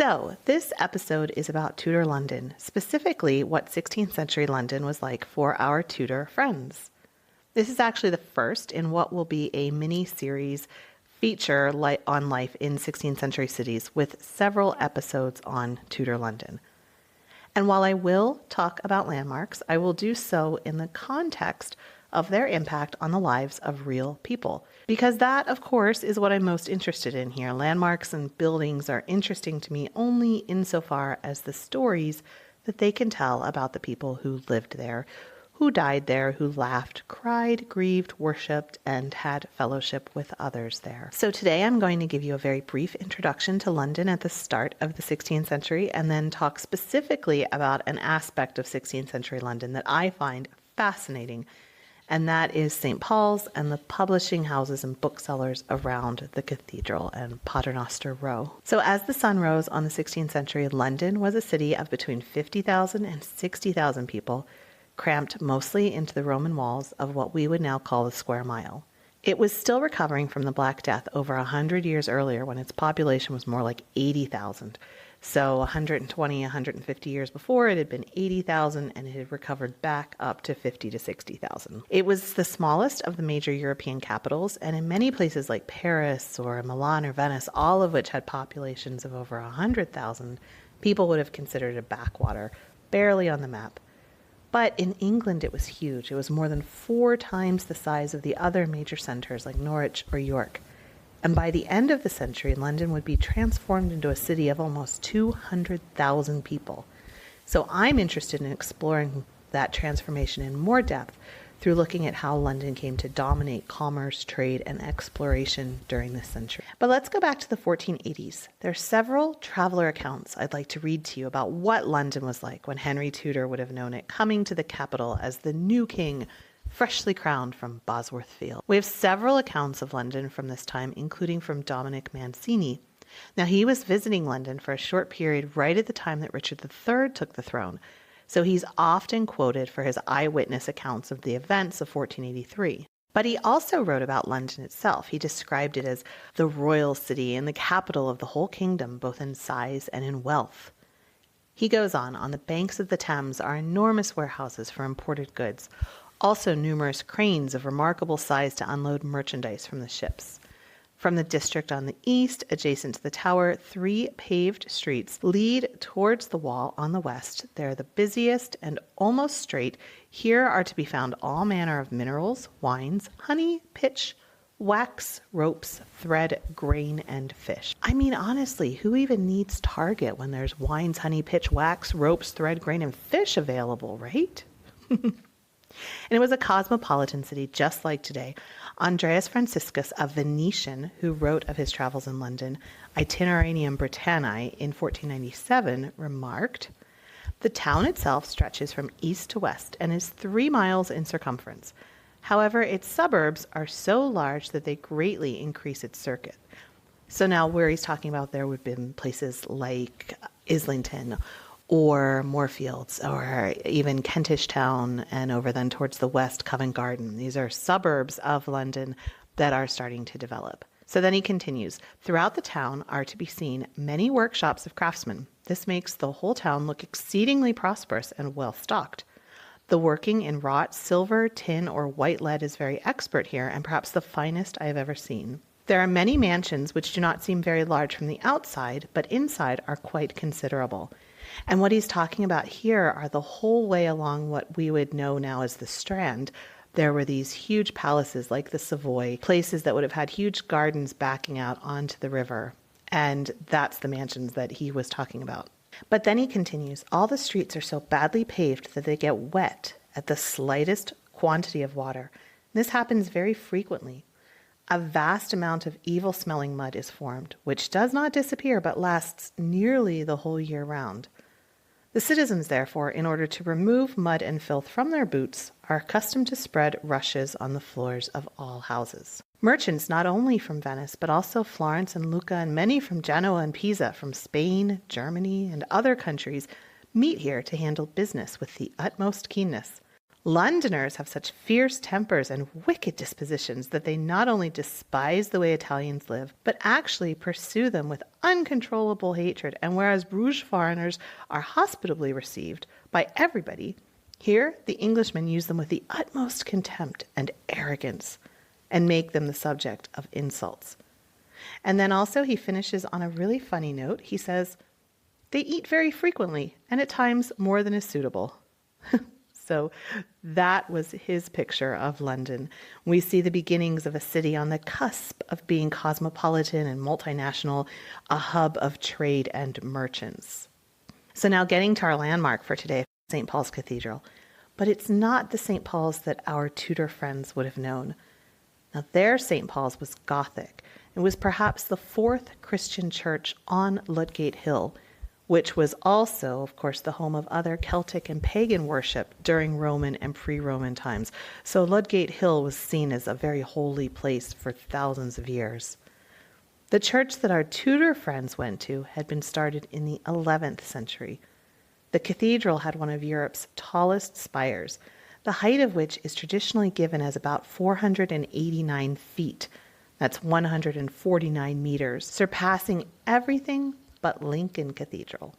So, this episode is about Tudor London, specifically what 16th century London was like for our Tudor friends. This is actually the first in what will be a mini-series feature on life in 16th century cities with several episodes on Tudor London. And while I will talk about landmarks, I will do so in the context of their impact on the lives of real people. Because that, of course, is what I'm most interested in here. Landmarks and buildings are interesting to me only insofar as the stories that they can tell about the people who lived there, who died there, who laughed, cried, grieved, worshipped, and had fellowship with others there. So today I'm going to give you a very brief introduction to London at the start of the 16th century and then talk specifically about an aspect of 16th century London that I find fascinating, and that is St. Paul's and the publishing houses and booksellers around the cathedral and Paternoster Row. So as the sun rose on the 16th century, London was a city of between 50,000 and 60,000 people, cramped mostly into the Roman walls of what we would now call the square mile. It was still recovering from the Black Death over 100 years earlier when its population was more like 80,000. So 120, 150 years before, it had been 80,000 and it had recovered back up to 50 to 60,000. It was the smallest of the major European capitals, and in many places like Paris or Milan or Venice, all of which had populations of over 100,000, people would have considered it a backwater, barely on the map. But in England, it was huge. It was more than 4 times the size of the other major centers like Norwich or York. And by the end of the century, London would be transformed into a city of almost 200,000 people. So I'm interested in exploring that transformation in more depth through looking at how London came to dominate commerce, trade, and exploration during this century. But let's go back to the 1480s. There are several traveler accounts I'd like to read to you about what London was like when Henry Tudor would have known it, coming to the capital as the new king, freshly crowned from Bosworth Field. We have several accounts of London from this time, including from Dominic Mancini. Now, he was visiting London for a short period right at the time that Richard III took the throne, so he's often quoted for his eyewitness accounts of the events of 1483. But he also wrote about London itself. He described it as the royal city and the capital of the whole kingdom, both in size and in wealth. He goes on the banks of the Thames are enormous warehouses for imported goods, also numerous cranes of remarkable size to unload merchandise from the ships. From the district on the east, adjacent to the tower, 3 paved streets lead towards the wall on the west. They're the busiest and almost straight. Here are to be found all manner of minerals, wines, honey, pitch, wax, ropes, thread, grain, and fish. I mean, honestly, who even needs Target when there's wines, honey, pitch, wax, ropes, thread, grain, and fish available, right? And it was a cosmopolitan city just like today. Andreas Franciscus, a Venetian who wrote of his travels in London, Itinerarium Britanniae, in 1497, remarked, "The town itself stretches from east to west and is 3 miles in circumference. However, its suburbs are so large that they greatly increase its circuit." So now where he's talking about, there would have been places like Islington or Moorfields, or even Kentish Town, and over then towards the west, Covent Garden. These are suburbs of London that are starting to develop. So then he continues, "Throughout the town are to be seen many workshops of craftsmen. This makes the whole town look exceedingly prosperous and well stocked. The working in wrought silver, tin, or white lead is very expert here, and perhaps the finest I have ever seen. There are many mansions which do not seem very large from the outside, but inside are quite considerable." And what he's talking about here are the whole way along what we would know now as the Strand. There were these huge palaces like the Savoy, places that would have had huge gardens backing out onto the river. And that's the mansions that he was talking about. But then he continues, "All the streets are so badly paved that they get wet at the slightest quantity of water. This happens very frequently. A vast amount of evil-smelling mud is formed, which does not disappear but lasts nearly the whole year round. The citizens, therefore, in order to remove mud and filth from their boots, are accustomed to spread rushes on the floors of all houses. Merchants not only from Venice, but also Florence and Lucca, and many from Genoa and Pisa, from Spain, Germany, and other countries, meet here to handle business with the utmost keenness. Londoners have such fierce tempers and wicked dispositions that they not only despise the way Italians live, but actually pursue them with uncontrollable hatred. And whereas Bruges foreigners are hospitably received by everybody, here the Englishmen use them with the utmost contempt and arrogance and make them the subject of insults. And then also he finishes on a really funny note. He says, "They eat very frequently and at times more than is suitable." So that was his picture of London. We see the beginnings of a city on the cusp of being cosmopolitan and multinational, a hub of trade and merchants. So now getting to our landmark for today, St. Paul's Cathedral. But it's not the St. Paul's that our Tudor friends would have known. Now their St. Paul's was Gothic. It was perhaps the fourth Christian church on Ludgate Hill, which was also, of course, the home of other Celtic and pagan worship during Roman and pre-Roman times. So Ludgate Hill was seen as a very holy place for thousands of years. The church that our Tudor friends went to had been started in the 11th century. The cathedral had one of Europe's tallest spires, the height of which is traditionally given as about 489 feet. That's 149 meters, surpassing everything but Lincoln Cathedral.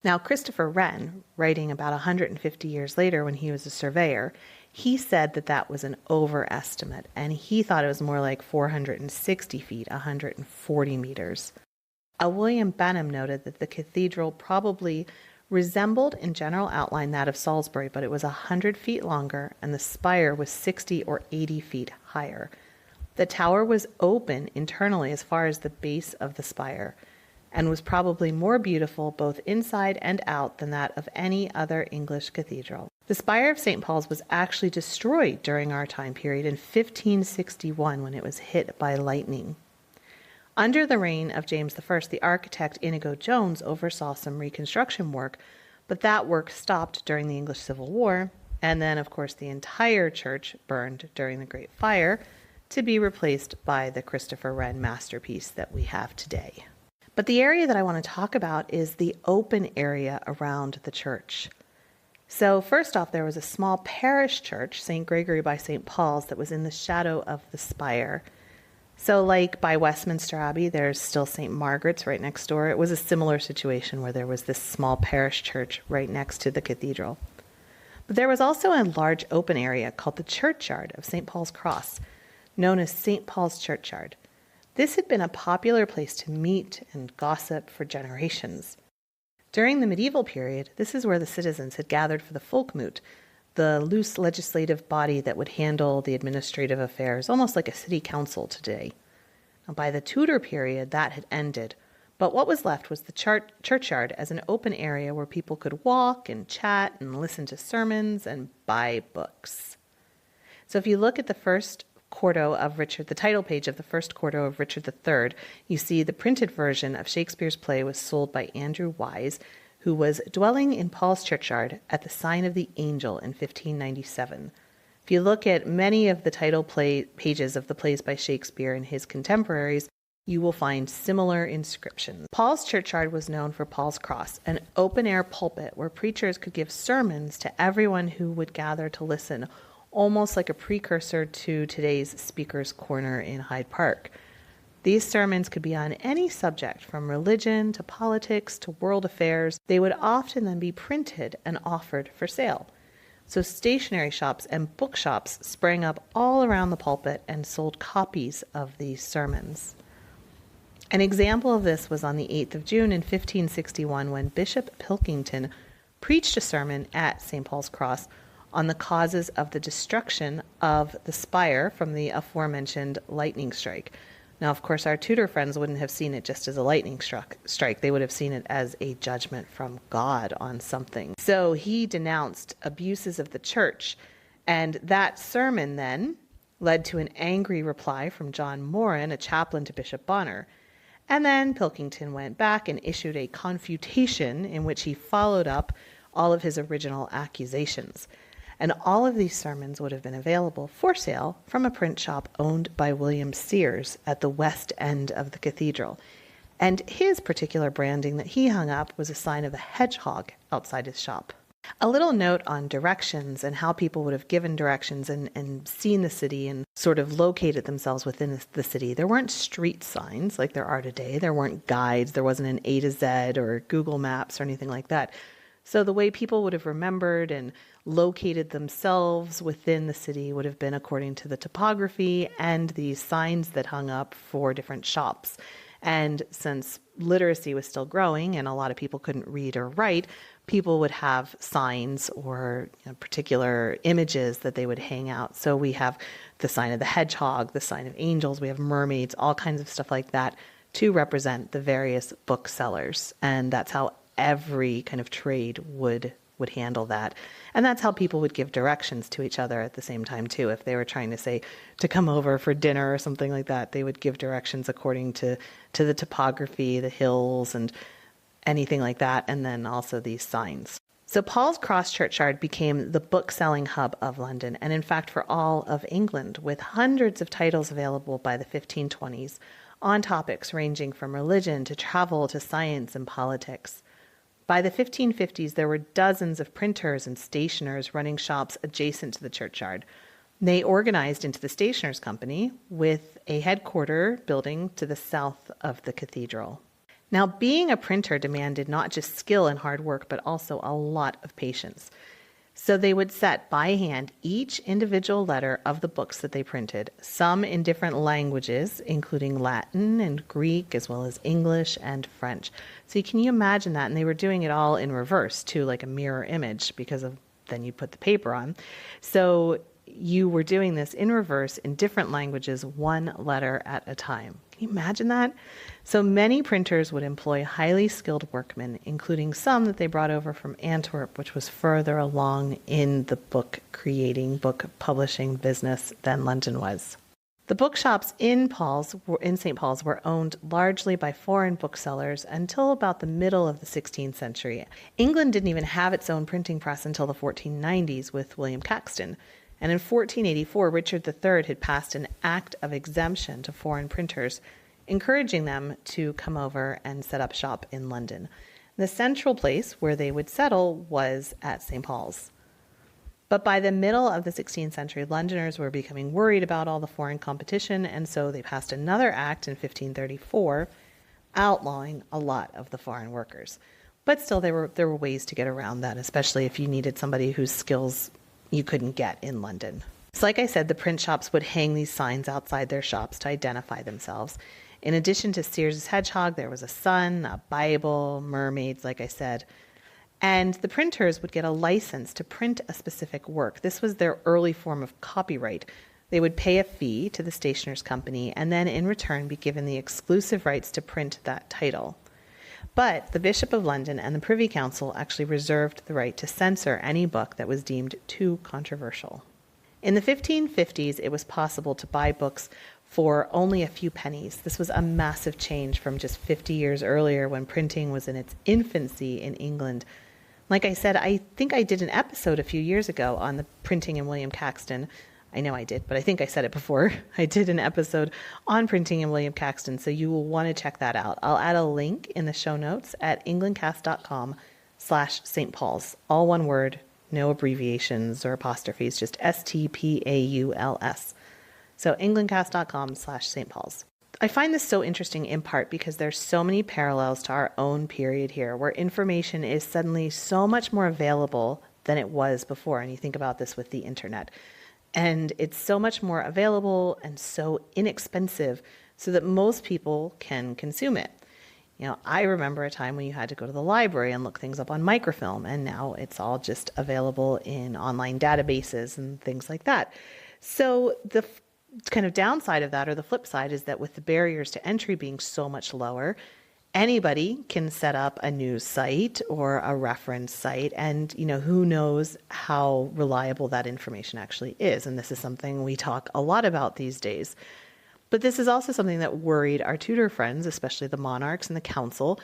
Now, Christopher Wren, writing about 150 years later when he was a surveyor, he said that that was an overestimate, and he thought it was more like 460 feet, 140 meters. William Benham noted that the cathedral probably resembled in general outline that of Salisbury, but it was 100 feet longer, and the spire was 60 or 80 feet higher. The tower was open internally as far as the base of the spire, and was probably more beautiful both inside and out than that of any other English cathedral. The spire of St. Paul's was actually destroyed during our time period in 1561 when it was hit by lightning. Under the reign of James I, the architect Inigo Jones oversaw some reconstruction work, but that work stopped during the English Civil War, and then, of course, the entire church burned during the Great Fire to be replaced by the Christopher Wren masterpiece that we have today. But the area that I want to talk about is the open area around the church. So first off, there was a small parish church, St. Gregory by St. Paul's, that was in the shadow of the spire. So like by Westminster Abbey, there's still St. Margaret's right next door. It was a similar situation where there was this small parish church right next to the cathedral. But there was also a large open area called the Churchyard of St. Paul's Cross, known as St. Paul's Churchyard. This had been a popular place to meet and gossip for generations. During the medieval period, this is where the citizens had gathered for the Folkmoot, the loose legislative body that would handle the administrative affairs, almost like a city council today. Now, by the Tudor period, that had ended, but what was left was the churchyard as an open area where people could walk and chat and listen to sermons and buy books. So if you look at the first quarto of Richard, the title page of the first quarto of Richard III, you see the printed version of Shakespeare's play was sold by Andrew Wise, who was dwelling in Paul's Churchyard at the sign of the Angel in 1597. If you look at many of the title pages of the plays by Shakespeare and his contemporaries, you will find similar inscriptions. Paul's Churchyard was known for Paul's Cross, an open-air pulpit where preachers could give sermons to everyone who would gather to listen, almost like a precursor to today's Speaker's Corner in Hyde Park. These sermons could be on any subject, from religion to politics to world affairs. They would often then be printed and offered for sale. So stationery shops and bookshops sprang up all around the pulpit and sold copies of these sermons. An example of this was on the 8th of June in 1561 when Bishop Pilkington preached a sermon at St. Paul's Cross on the causes of the destruction of the spire from the aforementioned lightning strike. Now, of course, our Tudor friends wouldn't have seen it just as a lightning strike. They would have seen it as a judgment from God on something. So he denounced abuses of the church, and that sermon then led to an angry reply from John Moran, a chaplain to Bishop Bonner. And then Pilkington went back and issued a confutation in which he followed up all of his original accusations. And all of these sermons would have been available for sale from a print shop owned by William Sears at the west end of the cathedral. And his particular branding that he hung up was a sign of a hedgehog outside his shop. A little note on directions and how people would have given directions and seen the city and sort of located themselves within the city. There weren't street signs like there are today. There weren't guides. There wasn't an A to Z or Google Maps or anything like that. So the way people would have remembered and located themselves within the city would have been according to the topography and the signs that hung up for different shops. And since literacy was still growing and a lot of people couldn't read or write, people would have signs or particular images that they would hang out. So we have the sign of the hedgehog, the sign of angels, we have mermaids, all kinds of stuff like that to represent the various booksellers. And that's how every kind of trade would handle that. And that's how people would give directions to each other at the same time too. If they were trying to say to come over for dinner or something like that, they would give directions according to the topography, the hills and anything like that, and then also these signs. So Paul's Cross Churchyard became the book-selling hub of London, and in fact for all of England, with hundreds of titles available by the 1520s on topics ranging from religion to travel to science and politics. By the 1550s, there were dozens of printers and stationers running shops adjacent to the churchyard. They organized into the Stationers' Company with a headquarter building to the south of the cathedral. Now, being a printer demanded not just skill and hard work, but also a lot of patience. So they would set by hand each individual letter of the books that they printed, some in different languages, including Latin and Greek, as well as English and French. So can you imagine that? And they were doing it all in reverse too, like a mirror image, because of then you put the paper on. So you were doing this in reverse in different languages, one letter at a time. Can you imagine that? So many printers would employ highly skilled workmen, including some that they brought over from Antwerp, which was further along in the book creating, book publishing business than London was. The bookshops in St. Paul's were owned largely by foreign booksellers until about the middle of the 16th century. England didn't even have its own printing press until the 1490s with William Caxton. And in 1484, Richard III had passed an act of exemption to foreign printers, encouraging them to come over and set up shop in London. The central place where they would settle was at St. Paul's. But by the middle of the 16th century, Londoners were becoming worried about all the foreign competition, and so they passed another act in 1534 outlawing a lot of the foreign workers. But still, there were ways to get around that, especially if you needed somebody whose skills you couldn't get in London. So like I said, the print shops would hang these signs outside their shops to identify themselves. In addition to Sears's hedgehog, there was a sun, a Bible, mermaids, like I said. And the printers would get a license to print a specific work. This was their early form of copyright. They would pay a fee to the Stationers' Company and then in return be given the exclusive rights to print that title. But the Bishop of London and the Privy Council actually reserved the right to censor any book that was deemed too controversial. In the 1550s, it was possible to buy books for only a few pennies. This was a massive change from just 50 years earlier when printing was in its infancy in England. Like I said, I think I did an episode a few years ago on the printing in William Caxton. I know I did, but I think I said it before. I did an episode on printing in William Caxton, so you will want to check that out. I'll add a link in the show notes at englandcast.com/St. Paul's. All one word, no abbreviations or apostrophes, just STPAULS. So englandcast.com/St. Paul's. I find this so interesting in part because there's so many parallels to our own period here, where information is suddenly so much more available than it was before. And you think about this with the internet. And it's so much more available and so inexpensive so that most people can consume it. You know, I remember a time when you had to go to the library and look things up on microfilm, and now it's all just available in online databases and things like that. So the kind of downside of that, or the flip side, is that with the barriers to entry being so much lower, anybody can set up a news site or a reference site, and who knows how reliable that information actually is. And this is something we talk a lot about these days. But this is also something that worried our Tudor friends, especially the monarchs and the council,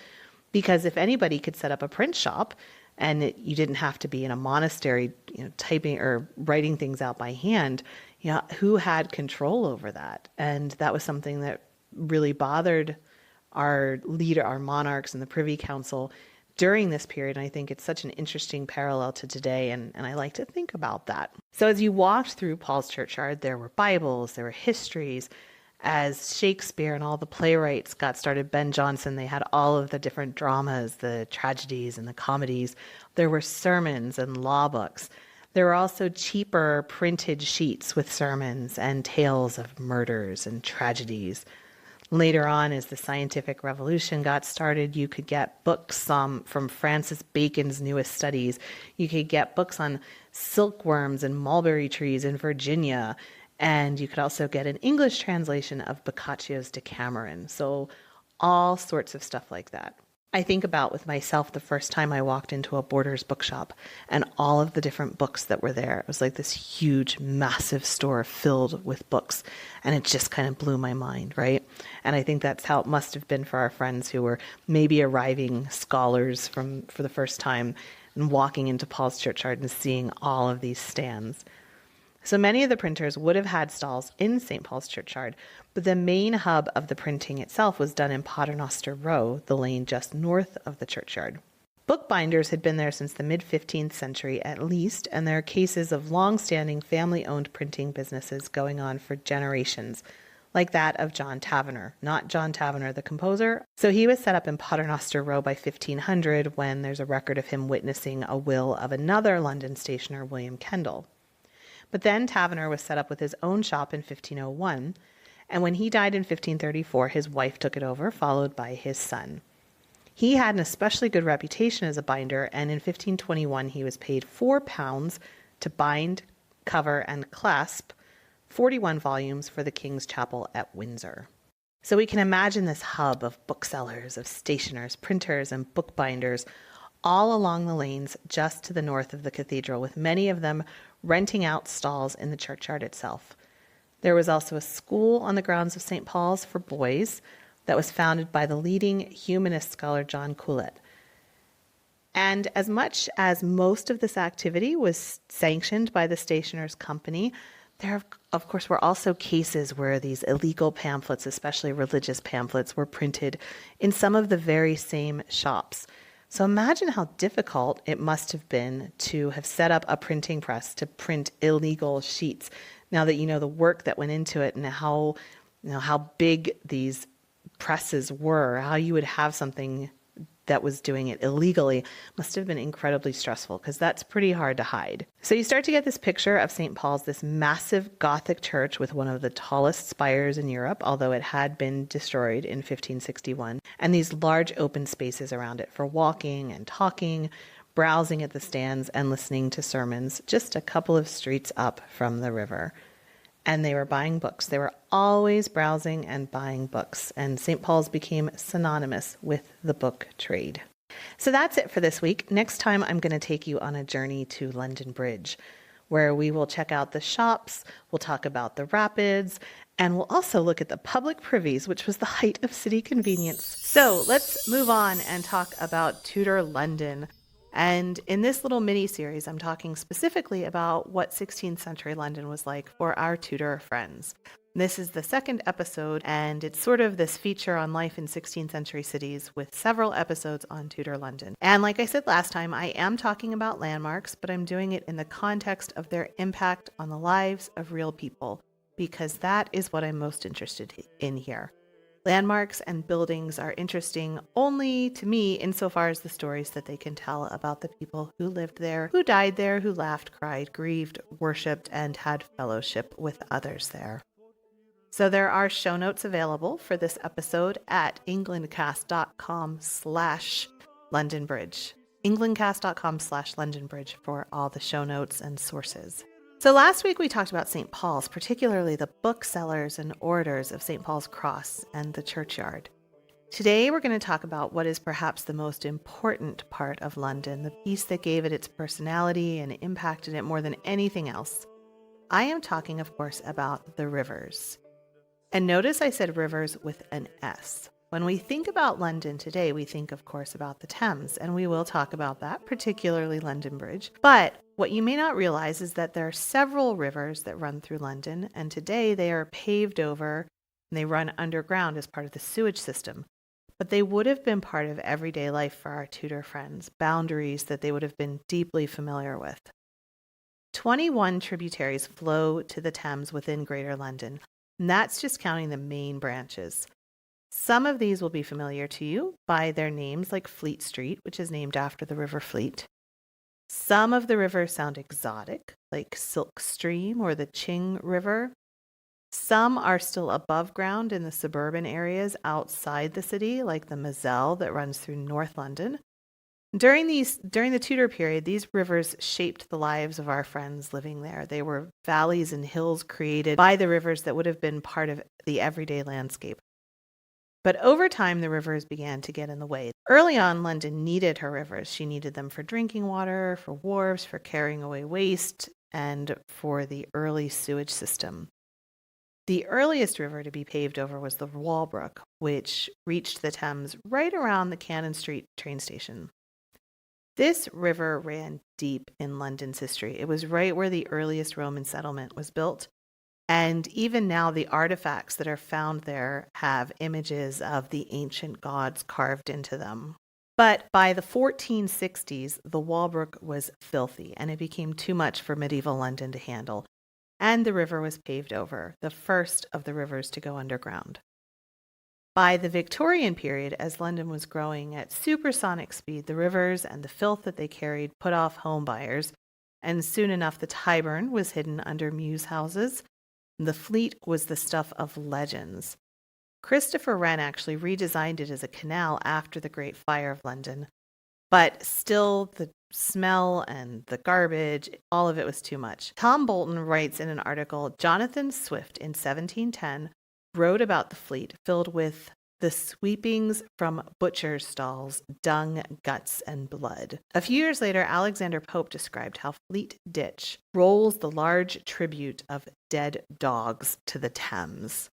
because if anybody could set up a print shop and you didn't have to be in a monastery, typing or writing things out by hand, who had control over that? And that was something that really bothered our leader, our monarchs and the Privy Council, during this period. And I think it's such an interesting parallel to today, and I like to think about that. So as you walked through Paul's Churchyard, there were Bibles, there were histories. As Shakespeare and all the playwrights got started, Ben Jonson, they had all of the different dramas, the tragedies and the comedies. There were sermons and law books. There were also cheaper printed sheets with sermons and tales of murders and tragedies. Later on, as the scientific revolution got started, you could get books from Francis Bacon's newest studies. You could get books on silkworms and mulberry trees in Virginia. And you could also get an English translation of Boccaccio's Decameron. So all sorts of stuff like that. I think about with myself the first time I walked into a Borders bookshop and all of the different books that were there. It was like this huge, massive store filled with books. And it just kind of blew my mind, right? And I think that's how it must have been for our friends who were maybe arriving scholars for the first time and walking into Paul's Churchyard and seeing all of these stands. So many of the printers would have had stalls in St. Paul's Churchyard, but the main hub of the printing itself was done in Paternoster Row, the lane just north of the churchyard. Bookbinders had been there since the mid-15th century at least, and there are cases of long-standing family-owned printing businesses going on for generations, like that of John Taverner, not John Taverner the composer. So he was set up in Paternoster Row by 1500 when there's a record of him witnessing a will of another London stationer, William Kendall. But then Taverner was set up with his own shop in 1501, and when he died in 1534, his wife took it over, followed by his son. He had an especially good reputation as a binder, and in 1521 he was paid £4 to bind, cover, and clasp 41 volumes for the King's Chapel at Windsor. So we can imagine this hub of booksellers, of stationers, printers, and bookbinders all along the lanes just to the north of the cathedral, with many of them renting out stalls in the churchyard itself. There was also a school on the grounds of St. Paul's for boys that was founded by the leading humanist scholar John Colet. And as much as most of this activity was sanctioned by the Stationers' Company, there, of course, were also cases where these illegal pamphlets, especially religious pamphlets, were printed in some of the very same shops. So imagine how difficult it must have been to have set up a printing press to print illegal sheets. Now that you know the work that went into it and how big these presses were, how you would have something that was doing it illegally must have been incredibly stressful, because that's pretty hard to hide. So you start to get this picture of St. Paul's, this massive Gothic church with one of the tallest spires in Europe, although it had been destroyed in 1561, and these large open spaces around it for walking and talking, browsing at the stands, and listening to sermons just a couple of streets up from the river. And they were buying books. They were always browsing and buying books. And St. Paul's became synonymous with the book trade. So that's it for this week. Next time, I'm going to take you on a journey to London Bridge, where we will check out the shops, we'll talk about the rapids, and we'll also look at the public privies, which was the height of city convenience. So let's move on and talk about Tudor London. And in this little mini-series, I'm talking specifically about what 16th century London was like for our Tudor friends. This is the second episode, and it's sort of this feature on life in 16th century cities with several episodes on Tudor London. And like I said last time, I am talking about landmarks, but I'm doing it in the context of their impact on the lives of real people, because that is what I'm most interested in here. Landmarks and buildings are interesting only to me insofar as the stories that they can tell about the people who lived there, who died there, who laughed, cried, grieved, worshipped, and had fellowship with others there. So there are show notes available for this episode at englandcast.com/LondonBridge. englandcast.com/LondonBridge for all the show notes and sources. So last week we talked about St. Paul's, particularly the booksellers and orders of St. Paul's Cross and the churchyard. Today we're going to talk about what is perhaps the most important part of London, the piece that gave it its personality and impacted it more than anything else. I am talking, of course, about the rivers. And notice I said rivers with an S. When we think about London today, we think, of course, about the Thames, and we will talk about that, particularly London Bridge. But what you may not realize is that there are several rivers that run through London, and today they are paved over and they run underground as part of the sewage system. but they would have been part of everyday life for our Tudor friends, boundaries that they would have been deeply familiar with. 21 tributaries flow to the Thames within Greater London, and that's just counting the main branches. Some of these will be familiar to you by their names, like Fleet Street, which is named after the River Fleet. Some of the rivers sound exotic, like Silk Stream or the Ching River. Some are still above ground in the suburban areas outside the city, like the Moselle that runs through North London. During the Tudor period, these rivers shaped the lives of our friends living there. They were valleys and hills created by the rivers that would have been part of the everyday landscape. But over time, the rivers began to get in the way. Early on, London needed her rivers. She needed them for drinking water, for wharves, for carrying away waste, and for the early sewage system. The earliest river to be paved over was the Walbrook, which reached the Thames right around the Cannon Street train station. This river ran deep in London's history. It was right where the earliest Roman settlement was built. And even now, the artifacts that are found there have images of the ancient gods carved into them. But by the 1460s, the Walbrook was filthy, and it became too much for medieval London to handle. And the river was paved over, the first of the rivers to go underground. By the Victorian period, as London was growing at supersonic speed, the rivers and the filth that they carried put off home buyers, and soon enough the Tyburn was hidden under mews houses. The Fleet was the stuff of legends. Christopher Wren actually redesigned it as a canal after the Great Fire of London, but still the smell and the garbage, all of it was too much. Tom Bolton writes in an article, Jonathan Swift in 1710 wrote about the Fleet filled with the sweepings from butchers' stalls, dung, guts, and blood. A few years later, Alexander Pope described how Fleet Ditch rolls the large tribute of dead dogs to the Thames.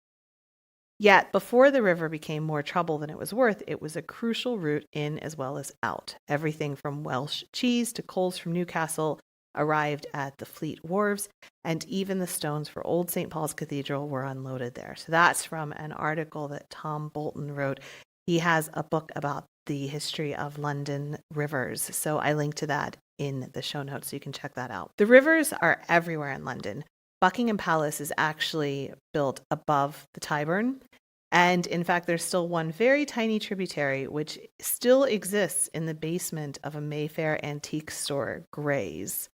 Yet, before the river became more trouble than it was worth, it was a crucial route in as well as out. Everything from Welsh cheese to coals from Newcastle arrived at the Fleet wharves, and even the stones for Old St. Paul's Cathedral were unloaded there. So that's from an article that Tom Bolton wrote. He has a book about the history of London rivers, so I link to that in the show notes so you can check that out. The rivers are everywhere in London. Buckingham Palace is actually built above the Tyburn, and in fact there's still one very tiny tributary which still exists in the basement of a Mayfair antique store, Gray's.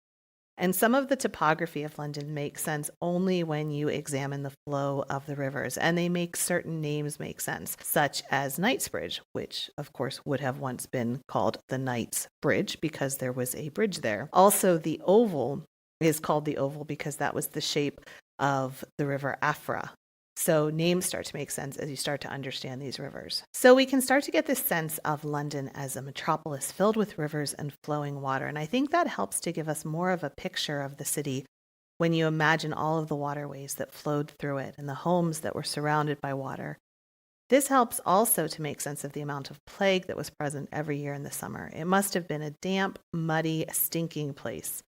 And some of the topography of London makes sense only when you examine the flow of the rivers, and they make certain names make sense, such as Knightsbridge, which of course would have once been called the Knights Bridge because there was a bridge there. Also, the Oval is called the Oval because that was the shape of the river Afra. So names start to make sense as you start to understand these rivers. So we can start to get this sense of London as a metropolis filled with rivers and flowing water. And I think that helps to give us more of a picture of the city when you imagine all of the waterways that flowed through it and the homes that were surrounded by water. This helps also to make sense of the amount of plague that was present every year in the summer. It must have been a damp, muddy, stinking place.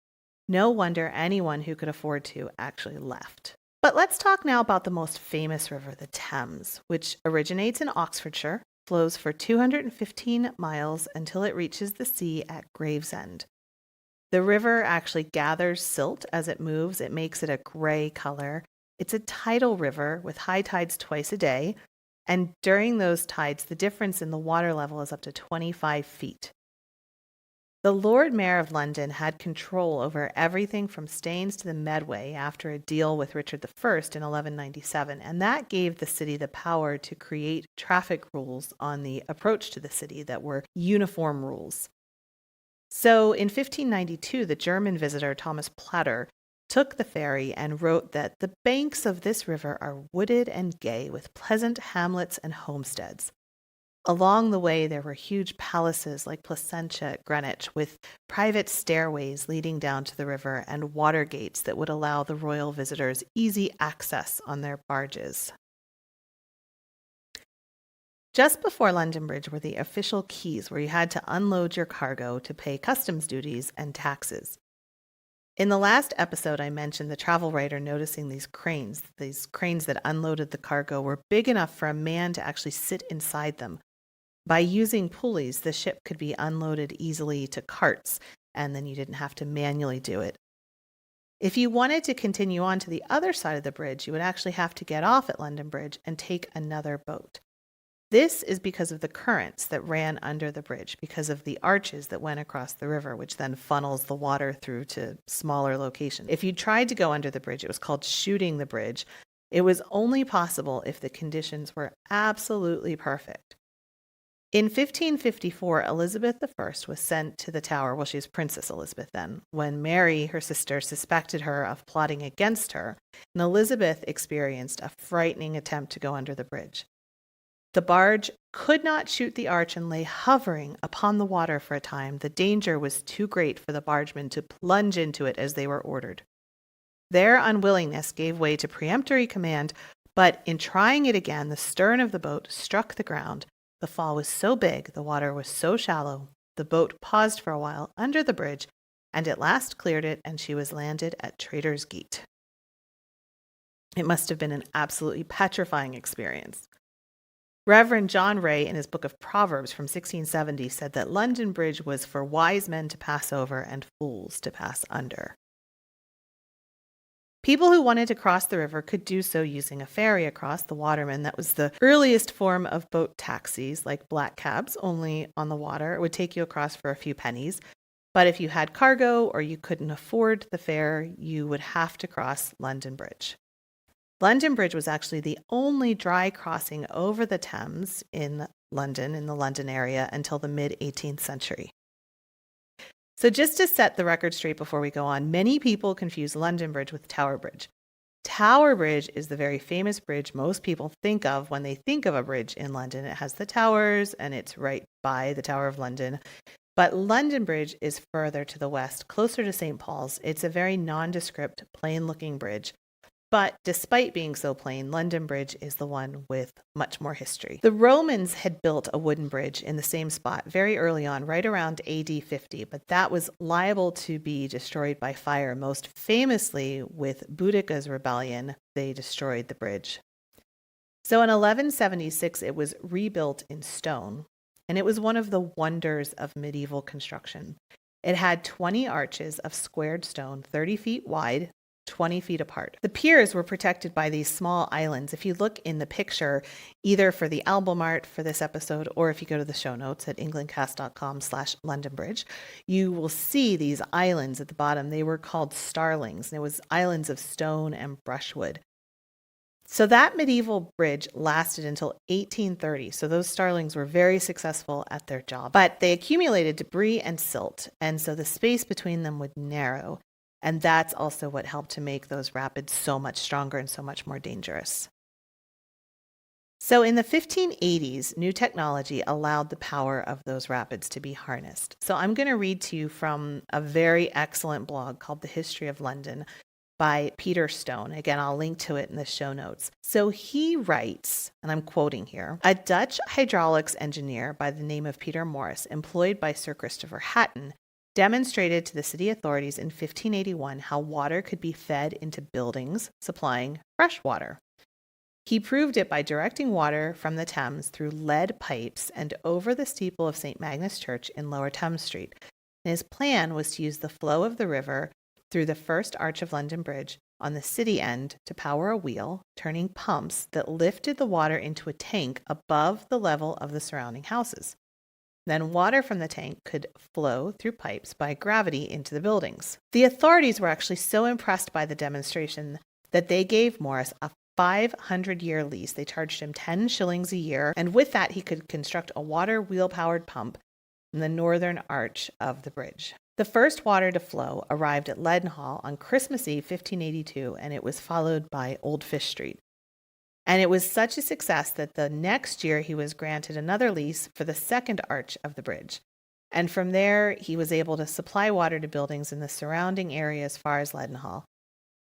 No wonder anyone who could afford to actually left. But let's talk now about the most famous river, the Thames, which originates in Oxfordshire, flows for 215 miles until it reaches the sea at Gravesend. The river actually gathers silt as it moves. It makes it a gray color. It's a tidal river with high tides twice a day, and during those tides, the difference in the water level is up to 25 feet. The Lord Mayor of London had control over everything from Staines to the Medway after a deal with Richard I in 1197, and that gave the city the power to create traffic rules on the approach to the city that were uniform rules. So in 1592, the German visitor Thomas Platter took the ferry and wrote that the banks of this river are wooded and gay with pleasant hamlets and homesteads. Along the way, there were huge palaces like Placentia at Greenwich with private stairways leading down to the river and water gates that would allow the royal visitors easy access on their barges. Just before London Bridge were the official quays where you had to unload your cargo to pay customs duties and taxes. In the last episode, I mentioned the travel writer noticing these cranes that unloaded the cargo were big enough for a man to actually sit inside them. By using pulleys, the ship could be unloaded easily to carts, and then you didn't have to manually do it. If you wanted to continue on to the other side of the bridge, you would actually have to get off at London Bridge and take another boat. This is because of the currents that ran under the bridge, because of the arches that went across the river, which then funnels the water through to smaller locations. If you tried to go under the bridge, it was called shooting the bridge. It was only possible if the conditions were absolutely perfect. In 1554, Elizabeth I was sent to the Tower, well, she was Princess Elizabeth then, when Mary, her sister, suspected her of plotting against her, and Elizabeth experienced a frightening attempt to go under the bridge. The barge could not shoot the arch and lay hovering upon the water for a time. The danger was too great for the bargemen to plunge into it as they were ordered. Their unwillingness gave way to peremptory command, but in trying it again, the stern of the boat struck the ground. The fall was so big, the water was so shallow, the boat paused for a while under the bridge, and at last cleared it, and she was landed at Traitor's Gate. It must have been an absolutely petrifying experience. Reverend John Ray, in his book of Proverbs from 1670, said that London Bridge was for wise men to pass over and fools to pass under. People who wanted to cross the river could do so using a ferry across. The watermen, that was the earliest form of boat taxis, like black cabs, only on the water. It would take you across for a few pennies. But if you had cargo or you couldn't afford the fare, you would have to cross London Bridge. London Bridge was actually the only dry crossing over the Thames in London, in the London area, until the mid-18th century. So just to set the record straight before we go on, many people confuse London Bridge with Tower Bridge. Tower Bridge is the very famous bridge most people think of when they think of a bridge in London. It has the towers and it's right by the Tower of London. But London Bridge is further to the west, closer to St. Paul's. It's a very nondescript, plain-looking bridge. But despite being so plain, London Bridge is the one with much more history. The Romans had built a wooden bridge in the same spot very early on, right around AD 50, but that was liable to be destroyed by fire. Most famously, with Boudicca's rebellion, they destroyed the bridge. So in 1176, it was rebuilt in stone, and it was one of the wonders of medieval construction. It had 20 arches of squared stone, 30 feet wide, 20 feet apart. The piers were protected by these small islands. If you look in the picture, either for the album art for this episode, or if you go to the show notes at englandcast.com/London Bridge, you will see these islands at the bottom. They were called starlings, and it was islands of stone and brushwood. So that medieval bridge lasted until 1830. So those starlings were very successful at their job, but they accumulated debris and silt, and so the space between them would narrow. And that's also what helped to make those rapids so much stronger and so much more dangerous. So in the 1580s, new technology allowed the power of those rapids to be harnessed. So I'm going to read to you from a very excellent blog called The History of London by Peter Stone. Again, I'll link to it in the show notes. So he writes, and I'm quoting here, "A Dutch hydraulics engineer by the name of Peter Morris, employed by Sir Christopher Hatton, demonstrated to the city authorities in 1581 how water could be fed into buildings supplying fresh water. He proved it by directing water from the Thames through lead pipes and over the steeple of St. Magnus Church in Lower Thames Street. And his plan was to use the flow of the river through the first arch of London Bridge on the city end to power a wheel, turning pumps that lifted the water into a tank above the level of the surrounding houses. Then water from the tank could flow through pipes by gravity into the buildings." The authorities were actually so impressed by the demonstration that they gave Morris a 500-year lease. They charged him 10 shillings a year, and with that he could construct a water wheel-powered pump in the northern arch of the bridge. The first water to flow arrived at Leadenhall on Christmas Eve 1582, and it was followed by Old Fish Street. And it was such a success that the next year he was granted another lease for the second arch of the bridge. And from there, he was able to supply water to buildings in the surrounding area as far as Leadenhall.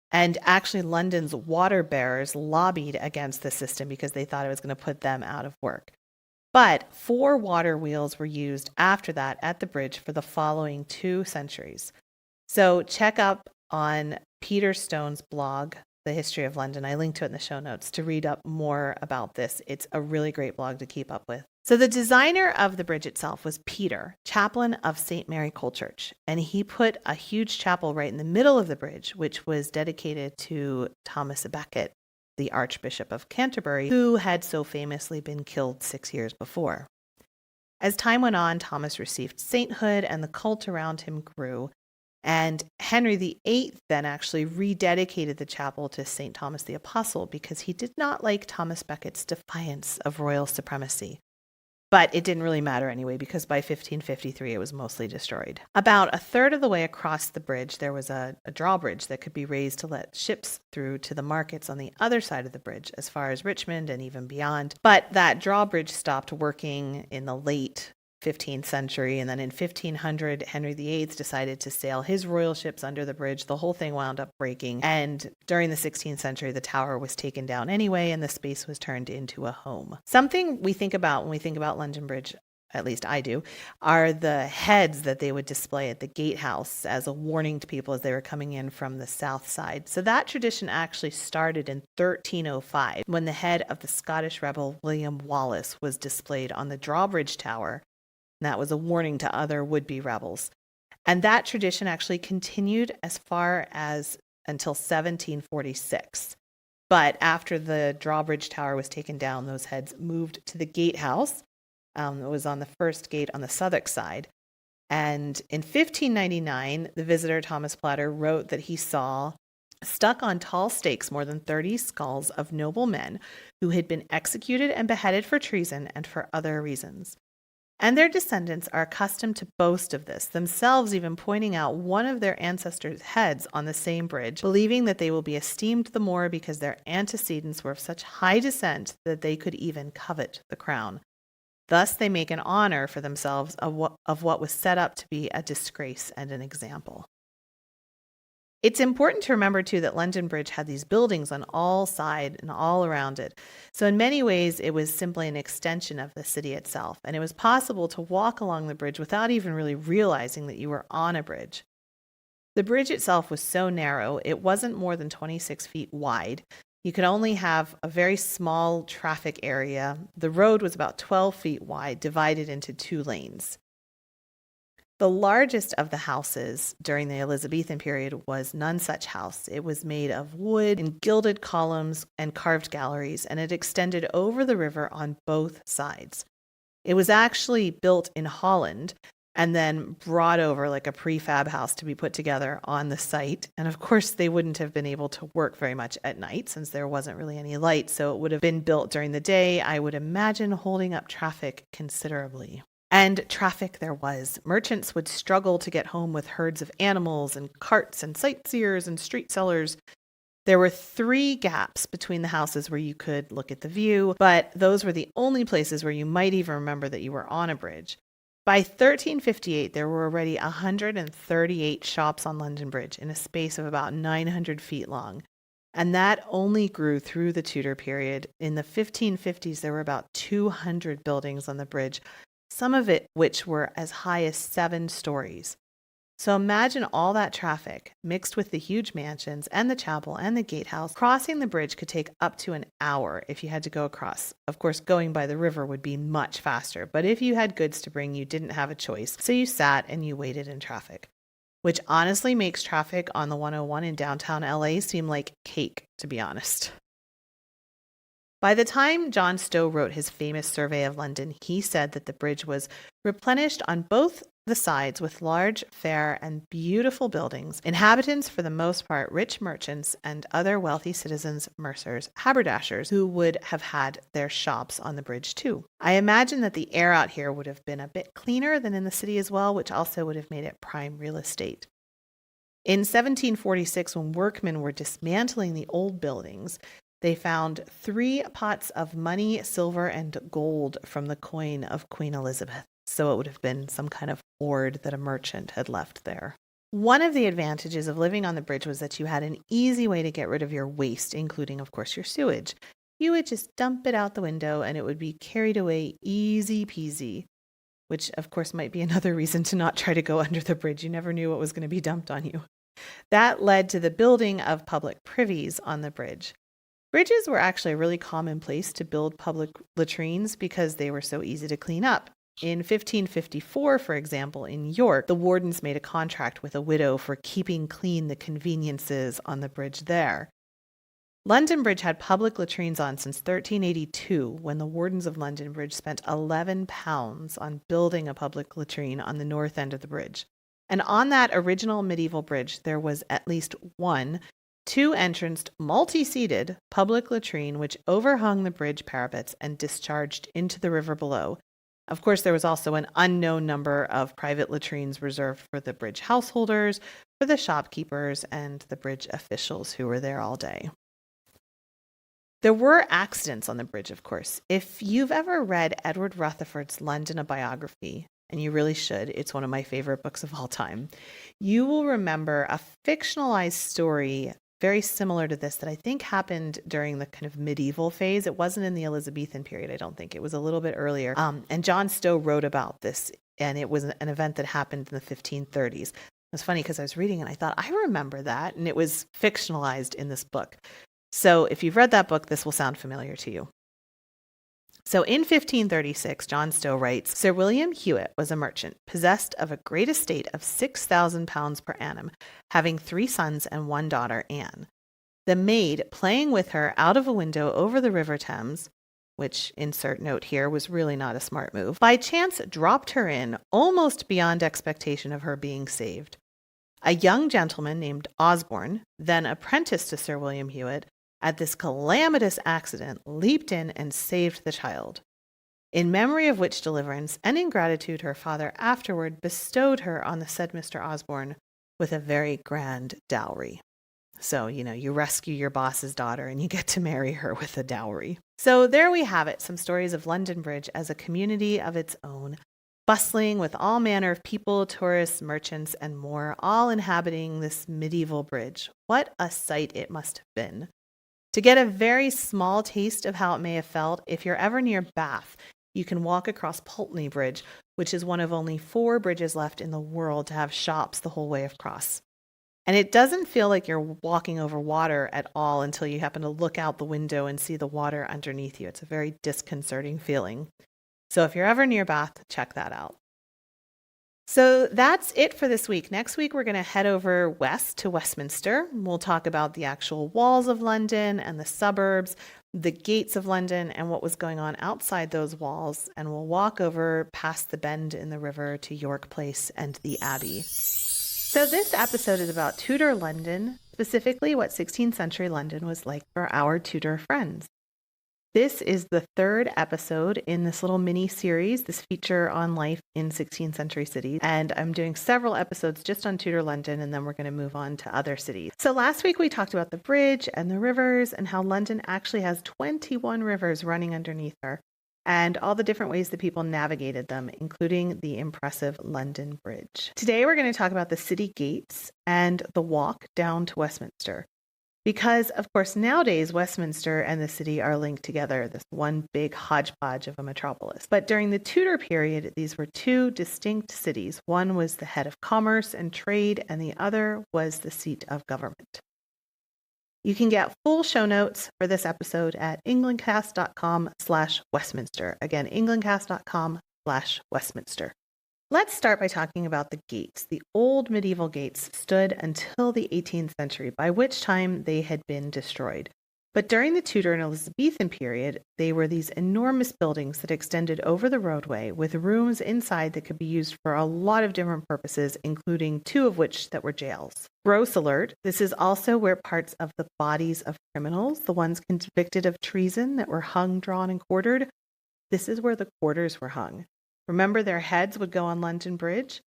And actually, London's water bearers lobbied against the system because they thought it was going to put them out of work. But 4 water wheels were used after that at the bridge for the following 2 centuries. So check up on Peter Stone's blog, The History of London. I linked to it in the show notes to read up more about this. It's a really great blog to keep up with. So the designer of the bridge itself was Peter, chaplain of St. Mary Colechurch, and he put a huge chapel right in the middle of the bridge, which was dedicated to Thomas à Becket, the Archbishop of Canterbury, who had so famously been killed 6 years before. As time went on, Thomas received sainthood and the cult around him grew, and Henry VIII then actually rededicated the chapel to St. Thomas the Apostle because he did not like Thomas Becket's defiance of royal supremacy. But it didn't really matter anyway, because by 1553 it was mostly destroyed. About a third of the way across the bridge, there was a drawbridge that could be raised to let ships through to the markets on the other side of the bridge, as far as Richmond and even beyond. But that drawbridge stopped working in the late 15th century, and then in 1500 Henry VIII decided to sail his royal ships under the bridge. The whole thing wound up breaking, and during the 16th century the tower was taken down anyway and the space was turned into a home. Something we think about when we think about London Bridge, at least I do, are the heads that they would display at the gatehouse as a warning to people as they were coming in from the south side. So that tradition actually started in 1305 when the head of the Scottish rebel William Wallace was displayed on the drawbridge tower. That was a warning to other would-be rebels. And that tradition actually continued as far as until 1746. But after the drawbridge tower was taken down, those heads moved to the gatehouse. It was on the first gate on the Southwark side. And in 1599, the visitor Thomas Platter wrote that he saw stuck on tall stakes more than 30 skulls of noble men who had been executed and beheaded for treason and for other reasons. And their descendants are accustomed to boast of this, themselves even pointing out one of their ancestors' heads on the same bridge, believing that they will be esteemed the more because their antecedents were of such high descent that they could even covet the crown. Thus they make an honor for themselves of what was set up to be a disgrace and an example. It's important to remember, too, that London Bridge had these buildings on all sides and all around it. So in many ways, it was simply an extension of the city itself, and it was possible to walk along the bridge without even really realizing that you were on a bridge. The bridge itself was so narrow, it wasn't more than 26 feet wide. You could only have a very small traffic area. The road was about 12 feet wide, divided into 2 lanes. The largest of the houses during the Elizabethan period was Nonsuch House. It was made of wood and gilded columns and carved galleries, and it extended over the river on both sides. It was actually built in Holland and then brought over like a prefab house to be put together on the site. And of course, they wouldn't have been able to work very much at night since there wasn't really any light, so it would have been built during the day, I would imagine, holding up traffic considerably. And traffic there was. Merchants would struggle to get home with herds of animals and carts and sightseers and street sellers. There were 3 gaps between the houses where you could look at the view, but those were the only places where you might even remember that you were on a bridge. By 1358, there were already 138 shops on London Bridge in a space of about 900 feet long. And that only grew through the Tudor period. In the 1550s, there were about 200 buildings on the bridge, some of it which were as high as 7 stories. So imagine all that traffic mixed with the huge mansions and the chapel and the gatehouse. Crossing the bridge could take up to an hour if you had to go across. Of course, going by the river would be much faster, but if you had goods to bring, you didn't have a choice. So you sat and you waited in traffic, which honestly makes traffic on the 101 in downtown LA seem like cake, to be honest. By the time John Stowe wrote his famous survey of London, he said that the bridge was replenished on both the sides with large, fair, and beautiful buildings, inhabitants for the most part rich merchants and other wealthy citizens, mercers, haberdashers, who would have had their shops on the bridge too. I imagine that the air out here would have been a bit cleaner than in the city as well, which also would have made it prime real estate. In 1746, when workmen were dismantling the old buildings, they found 3 pots of money, silver, and gold from the coin of Queen Elizabeth. So it would have been some kind of hoard that a merchant had left there. One of the advantages of living on the bridge was that you had an easy way to get rid of your waste, including, of course, your sewage. You would just dump it out the window and it would be carried away easy peasy, which, of course, might be another reason to not try to go under the bridge. You never knew what was going to be dumped on you. That led to the building of public privies on the bridge. Bridges were actually a really common place to build public latrines because they were so easy to clean up. In 1554, for example, in York, the wardens made a contract with a widow for keeping clean the conveniences on the bridge there. London Bridge had public latrines on since 1382, when the wardens of London Bridge spent £11 on building a public latrine on the north end of the bridge. And on that original medieval bridge, there was at least one two-entranced, multi-seated public latrine which overhung the bridge parapets and discharged into the river below. Of course, there was also an unknown number of private latrines reserved for the bridge householders, for the shopkeepers, and the bridge officials who were there all day. There were accidents on the bridge, of course. If you've ever read Edward Rutherford's London, a Biography, and you really should, it's one of my favorite books of all time, you will remember a fictionalized story very similar to this that I think happened during the kind of medieval phase. It wasn't in the Elizabethan period, I don't think. It was a little bit earlier. And John Stowe wrote about this, and it was an event that happened in the 1530s. It was funny because I was reading and I thought, I remember that, and it was fictionalized in this book. So if you've read that book, this will sound familiar to you. So in 1536, John Stowe writes, Sir William Hewitt was a merchant, possessed of a great estate of £6,000 per annum, having 3 sons and 1 daughter, Anne. The maid, playing with her out of a window over the River Thames, which, insert note here, was really not a smart move, by chance dropped her in, almost beyond expectation of her being saved. A young gentleman named Osborne, then apprenticed to Sir William Hewitt, at this calamitous accident, leaped in and saved the child. In memory of which deliverance, and in gratitude, her father afterward bestowed her on the said Mr. Osborne with a very grand dowry. So, you rescue your boss's daughter and you get to marry her with a dowry. So there we have it, some stories of London Bridge as a community of its own, bustling with all manner of people, tourists, merchants, and more, all inhabiting this medieval bridge. What a sight it must have been. To get a very small taste of how it may have felt, if you're ever near Bath, you can walk across Pulteney Bridge, which is one of only 4 bridges left in the world to have shops the whole way across. And it doesn't feel like you're walking over water at all until you happen to look out the window and see the water underneath you. It's a very disconcerting feeling. So if you're ever near Bath, check that out. So that's it for this week. Next week, we're going to head over west to Westminster. We'll talk about the actual walls of London and the suburbs, the gates of London, and what was going on outside those walls. And we'll walk over past the bend in the river to York Place and the Abbey. So this episode is about Tudor London, specifically what 16th century London was like for our Tudor friends. This is the 3rd episode in this little mini-series, this feature on life in 16th century cities. And I'm doing several episodes just on Tudor London, and then we're going to move on to other cities. So last week we talked about the bridge and the rivers and how London actually has 21 rivers running underneath her and all the different ways that people navigated them, including the impressive London Bridge. Today we're going to talk about the city gates and the walk down to Westminster. Because, of course, nowadays, Westminster and the city are linked together, this one big hodgepodge of a metropolis. But during the Tudor period, these were 2 distinct cities. One was the head of commerce and trade, and the other was the seat of government. You can get full show notes for this episode at englandcast.com/Westminster. Again, englandcast.com/Westminster. Let's start by talking about the gates. The old medieval gates stood until the 18th century, by which time they had been destroyed. But during the Tudor and Elizabethan period, they were these enormous buildings that extended over the roadway with rooms inside that could be used for a lot of different purposes, including 2 of which that were jails. Gross alert, this is also where parts of the bodies of criminals, the ones convicted of treason that were hung, drawn, and quartered, this is where the quarters were hung. Remember, their heads would go on London Bridge?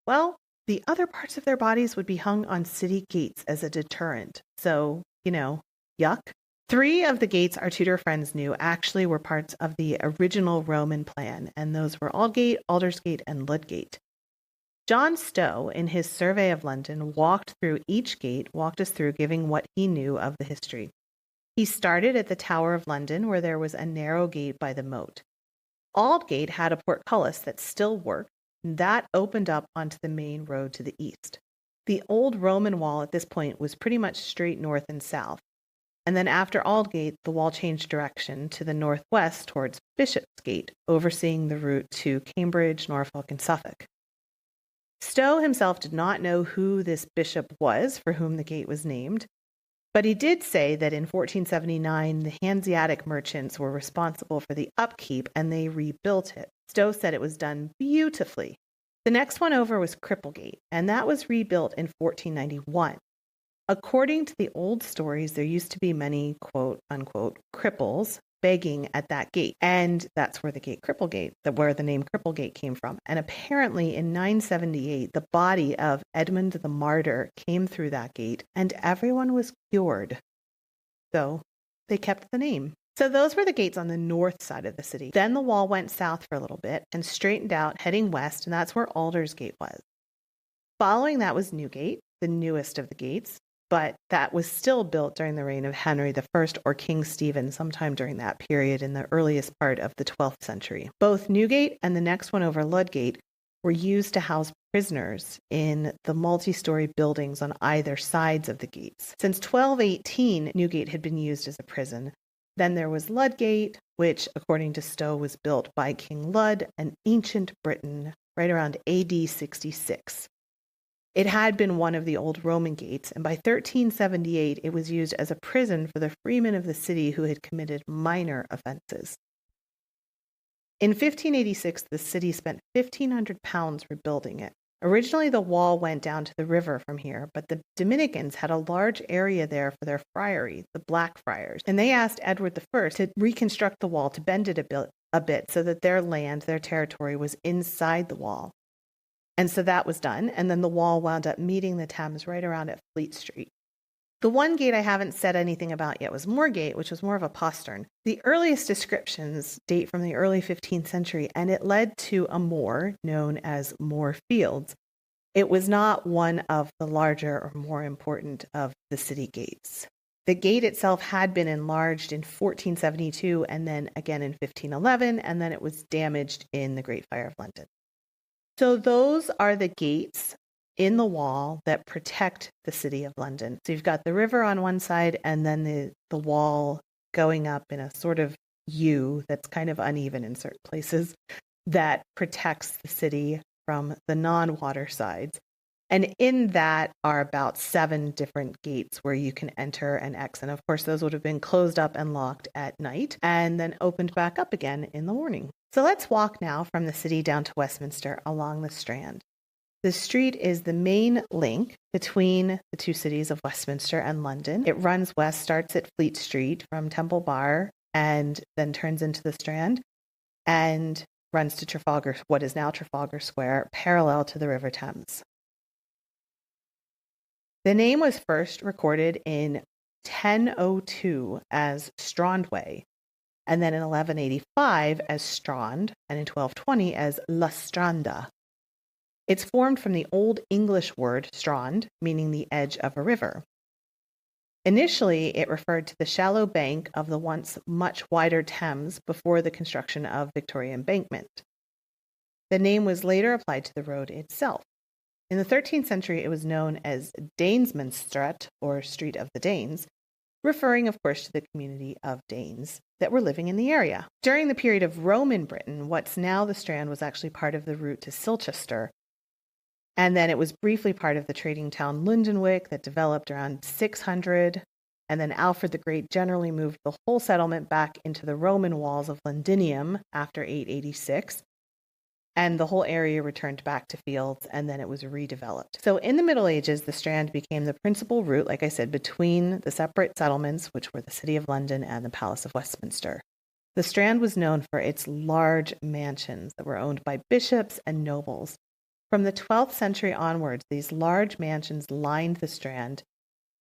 Well, the other parts of their bodies would be hung on city gates as a deterrent. So, yuck. 3 of the gates our Tudor friends knew actually were parts of the original Roman plan, and those were Aldgate, Aldersgate, and Ludgate. John Stowe, in his survey of London, walked us through giving what he knew of the history. He started at the Tower of London, where there was a narrow gate by the moat. Aldgate had a portcullis that still worked, and that opened up onto the main road to the east. The old Roman wall at this point was pretty much straight north and south. And then after Aldgate, the wall changed direction to the northwest towards Bishopsgate, overseeing the route to Cambridge, Norfolk, and Suffolk. Stowe himself did not know who this bishop was for whom the gate was named, but he did say that in 1479, the Hanseatic merchants were responsible for the upkeep and they rebuilt it. Stowe said it was done beautifully. The next one over was Cripplegate, and that was rebuilt in 1491. According to the old stories, there used to be many, quote unquote, cripples begging at that gate. And that's where the gate Cripplegate, where the name Cripplegate came from. And apparently in 978, the body of Edmund the Martyr came through that gate and everyone was cured. So they kept the name. So those were the gates on the north side of the city. Then the wall went south for a little bit and straightened out heading west, and that's where Aldersgate was. Following that was Newgate, the newest of the gates, but that was still built during the reign of Henry I or King Stephen sometime during that period in the earliest part of the 12th century. Both Newgate and the next one over, Ludgate, were used to house prisoners in the multi-story buildings on either sides of the gates. Since 1218, Newgate had been used as a prison. Then there was Ludgate, which, according to Stowe, was built by King Lud, an ancient Briton, right around AD 66. It had been one of the old Roman gates, and by 1378 it was used as a prison for the freemen of the city who had committed minor offenses. In 1586, the city spent £1,500 rebuilding it. Originally, the wall went down to the river from here, but the Dominicans had a large area there for their friary, the Blackfriars, and they asked Edward I to reconstruct the wall to bend it a bit so that their land, their territory, was inside the wall. And so that was done, and then the wall wound up meeting the Thames right around at Fleet Street. The one gate I haven't said anything about yet was Moorgate, which was more of a postern. The earliest descriptions date from the early 15th century, and it led to a moor known as Moor Fields. It was not one of the larger or more important of the city gates. The gate itself had been enlarged in 1472 and then again in 1511, and then it was damaged in the Great Fire of London. So those are the gates in the wall that protect the city of London. So you've got the river on one side and then the wall going up in a sort of U that's kind of uneven in certain places that protects the city from the non-water sides. And in that are about 7 different gates where you can enter and exit. And of course, those would have been closed up and locked at night and then opened back up again in the morning. So let's walk now from the city down to Westminster along the Strand. The street is the main link between the two cities of Westminster and London. It runs west, starts at Fleet Street from Temple Bar, and then turns into the Strand and runs to Trafalgar, what is now Trafalgar Square, parallel to the River Thames. The name was first recorded in 1002 as Strandway, and then in 1185 as Strand, and in 1220 as La Stranda. It's formed from the Old English word strand, meaning the edge of a river. Initially, it referred to the shallow bank of the once much wider Thames before the construction of Victoria Embankment. The name was later applied to the road itself. In the 13th century, it was known as Danesmanstrat, or Street of the Danes, referring, of course, to the community of Danes that were living in the area. During the period of Roman Britain, what's now the Strand was actually part of the route to Silchester, and then it was briefly part of the trading town Lundenwic that developed around 600, and then Alfred the Great generally moved the whole settlement back into the Roman walls of Londinium after 886, and the whole area returned back to fields, and then it was redeveloped. So in the Middle Ages, the Strand became the principal route, like I said, between the separate settlements, which were the City of London and the Palace of Westminster. The Strand was known for its large mansions that were owned by bishops and nobles. From the 12th century onwards, these large mansions lined the Strand,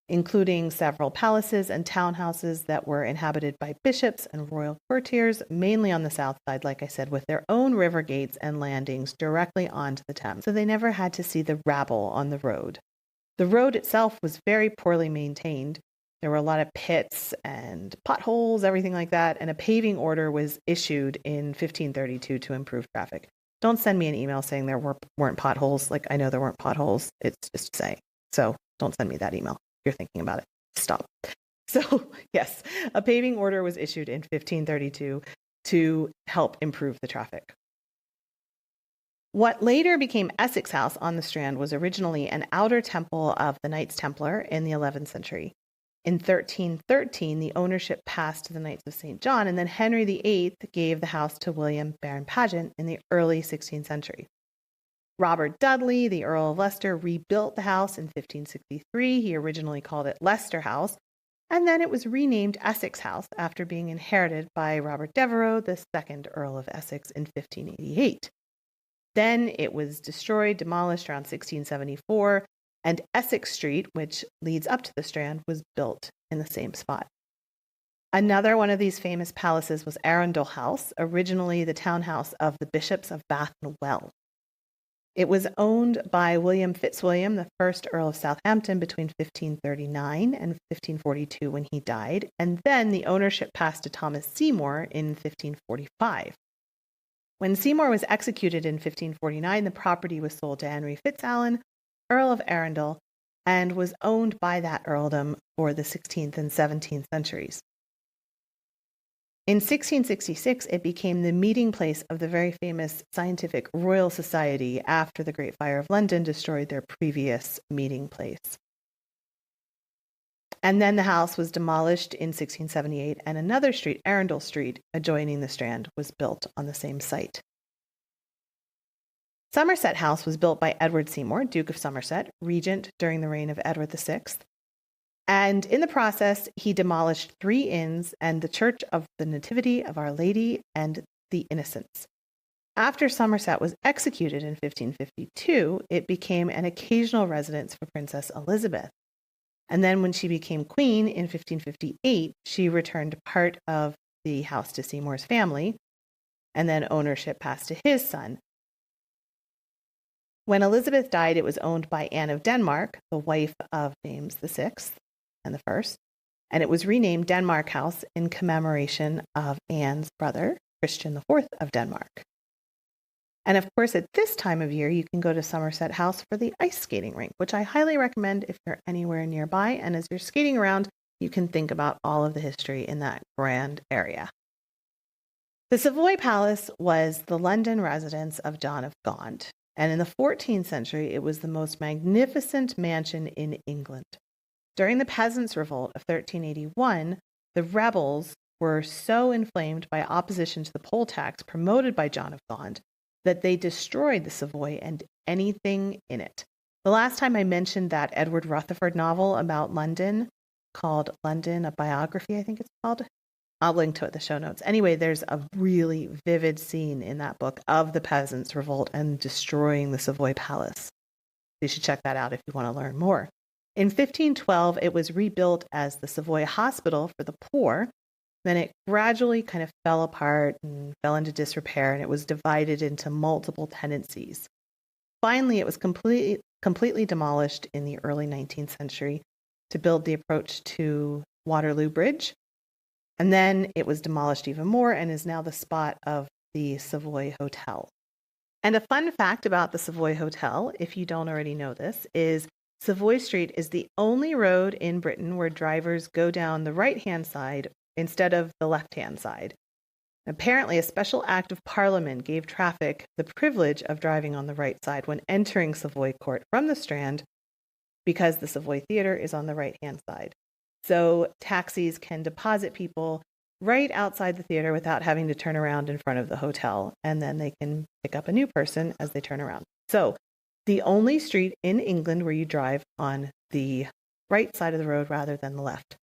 including several palaces and townhouses that were inhabited by bishops and royal courtiers, mainly on the south side, like I said, with their own river gates and landings directly onto the Thames. So they never had to see the rabble on the road. The road itself was very poorly maintained. There were a lot of pits and potholes, everything like that, and a paving order was issued in 1532 to improve traffic. Don't send me an email saying there weren't potholes. Like, I know there weren't potholes. It's just to say. So don't send me that email if you're thinking about it. Stop. So, yes, a paving order was issued in 1532 to help improve the traffic. What later became Essex House on the Strand was originally an outer temple of the Knights Templar in the 11th century. In 1313, the ownership passed to the Knights of St. John, and then Henry VIII gave the house to William Baron Paget in the early 16th century. Robert Dudley, the Earl of Leicester, rebuilt the house in 1563. He originally called it Leicester House, and then it was renamed Essex House after being inherited by Robert Devereux, the second Earl of Essex, in 1588. Then it was destroyed, demolished around 1674, and Essex Street, which leads up to the Strand, was built in the same spot. Another one of these famous palaces was Arundel House, originally the townhouse of the bishops of Bath and Well. It was owned by William Fitzwilliam, the first Earl of Southampton, between 1539 and 1542 when he died, and then the ownership passed to Thomas Seymour in 1545. When Seymour was executed in 1549, the property was sold to Henry Fitzalan, Earl of Arundel, and was owned by that earldom for the 16th and 17th centuries. In 1666, it became the meeting place of the very famous Scientific Royal Society after the Great Fire of London destroyed their previous meeting place. And then the house was demolished in 1678, and another street, Arundel Street, adjoining the Strand, was built on the same site. Somerset House was built by Edward Seymour, Duke of Somerset, regent during the reign of Edward VI. And in the process, he demolished 3 inns and the Church of the Nativity of Our Lady and the Innocents. After Somerset was executed in 1552, it became an occasional residence for Princess Elizabeth. And then when she became queen in 1558, she returned part of the house to Seymour's family, and then ownership passed to his son. When Elizabeth died, it was owned by Anne of Denmark, the wife of James VI and the First, and it was renamed Denmark House in commemoration of Anne's brother, Christian IV of Denmark. And of course, at this time of year, you can go to Somerset House for the ice skating rink, which I highly recommend if you're anywhere nearby. And as you're skating around, you can think about all of the history in that grand area. The Savoy Palace was the London residence of John of Gaunt. And in the 14th century, it was the most magnificent mansion in England. During the Peasants' Revolt of 1381, the rebels were so inflamed by opposition to the poll tax promoted by John of Gaunt that they destroyed the Savoy and anything in it. The last time I mentioned that Edward Rutherford novel about London, called London, a Biography, I think it's called. I'll link to it in the show notes. Anyway, there's a really vivid scene in that book of the Peasants' Revolt and destroying the Savoy Palace. You should check that out if you want to learn more. In 1512, it was rebuilt as the Savoy Hospital for the Poor. Then it gradually kind of fell apart and fell into disrepair, and it was divided into multiple tenancies. Finally, it was completely demolished in the early 19th century to build the approach to Waterloo Bridge. And then it was demolished even more and is now the spot of the Savoy Hotel. And a fun fact about the Savoy Hotel, if you don't already know this, is Savoy Street is the only road in Britain where drivers go down the right-hand side instead of the left-hand side. Apparently, a special act of Parliament gave traffic the privilege of driving on the right side when entering Savoy Court from the Strand because the Savoy Theatre is on the right-hand side. So taxis can deposit people right outside the theater without having to turn around in front of the hotel, and then they can pick up a new person as they turn around. So the only street in England where you drive on the right side of the road rather than the left.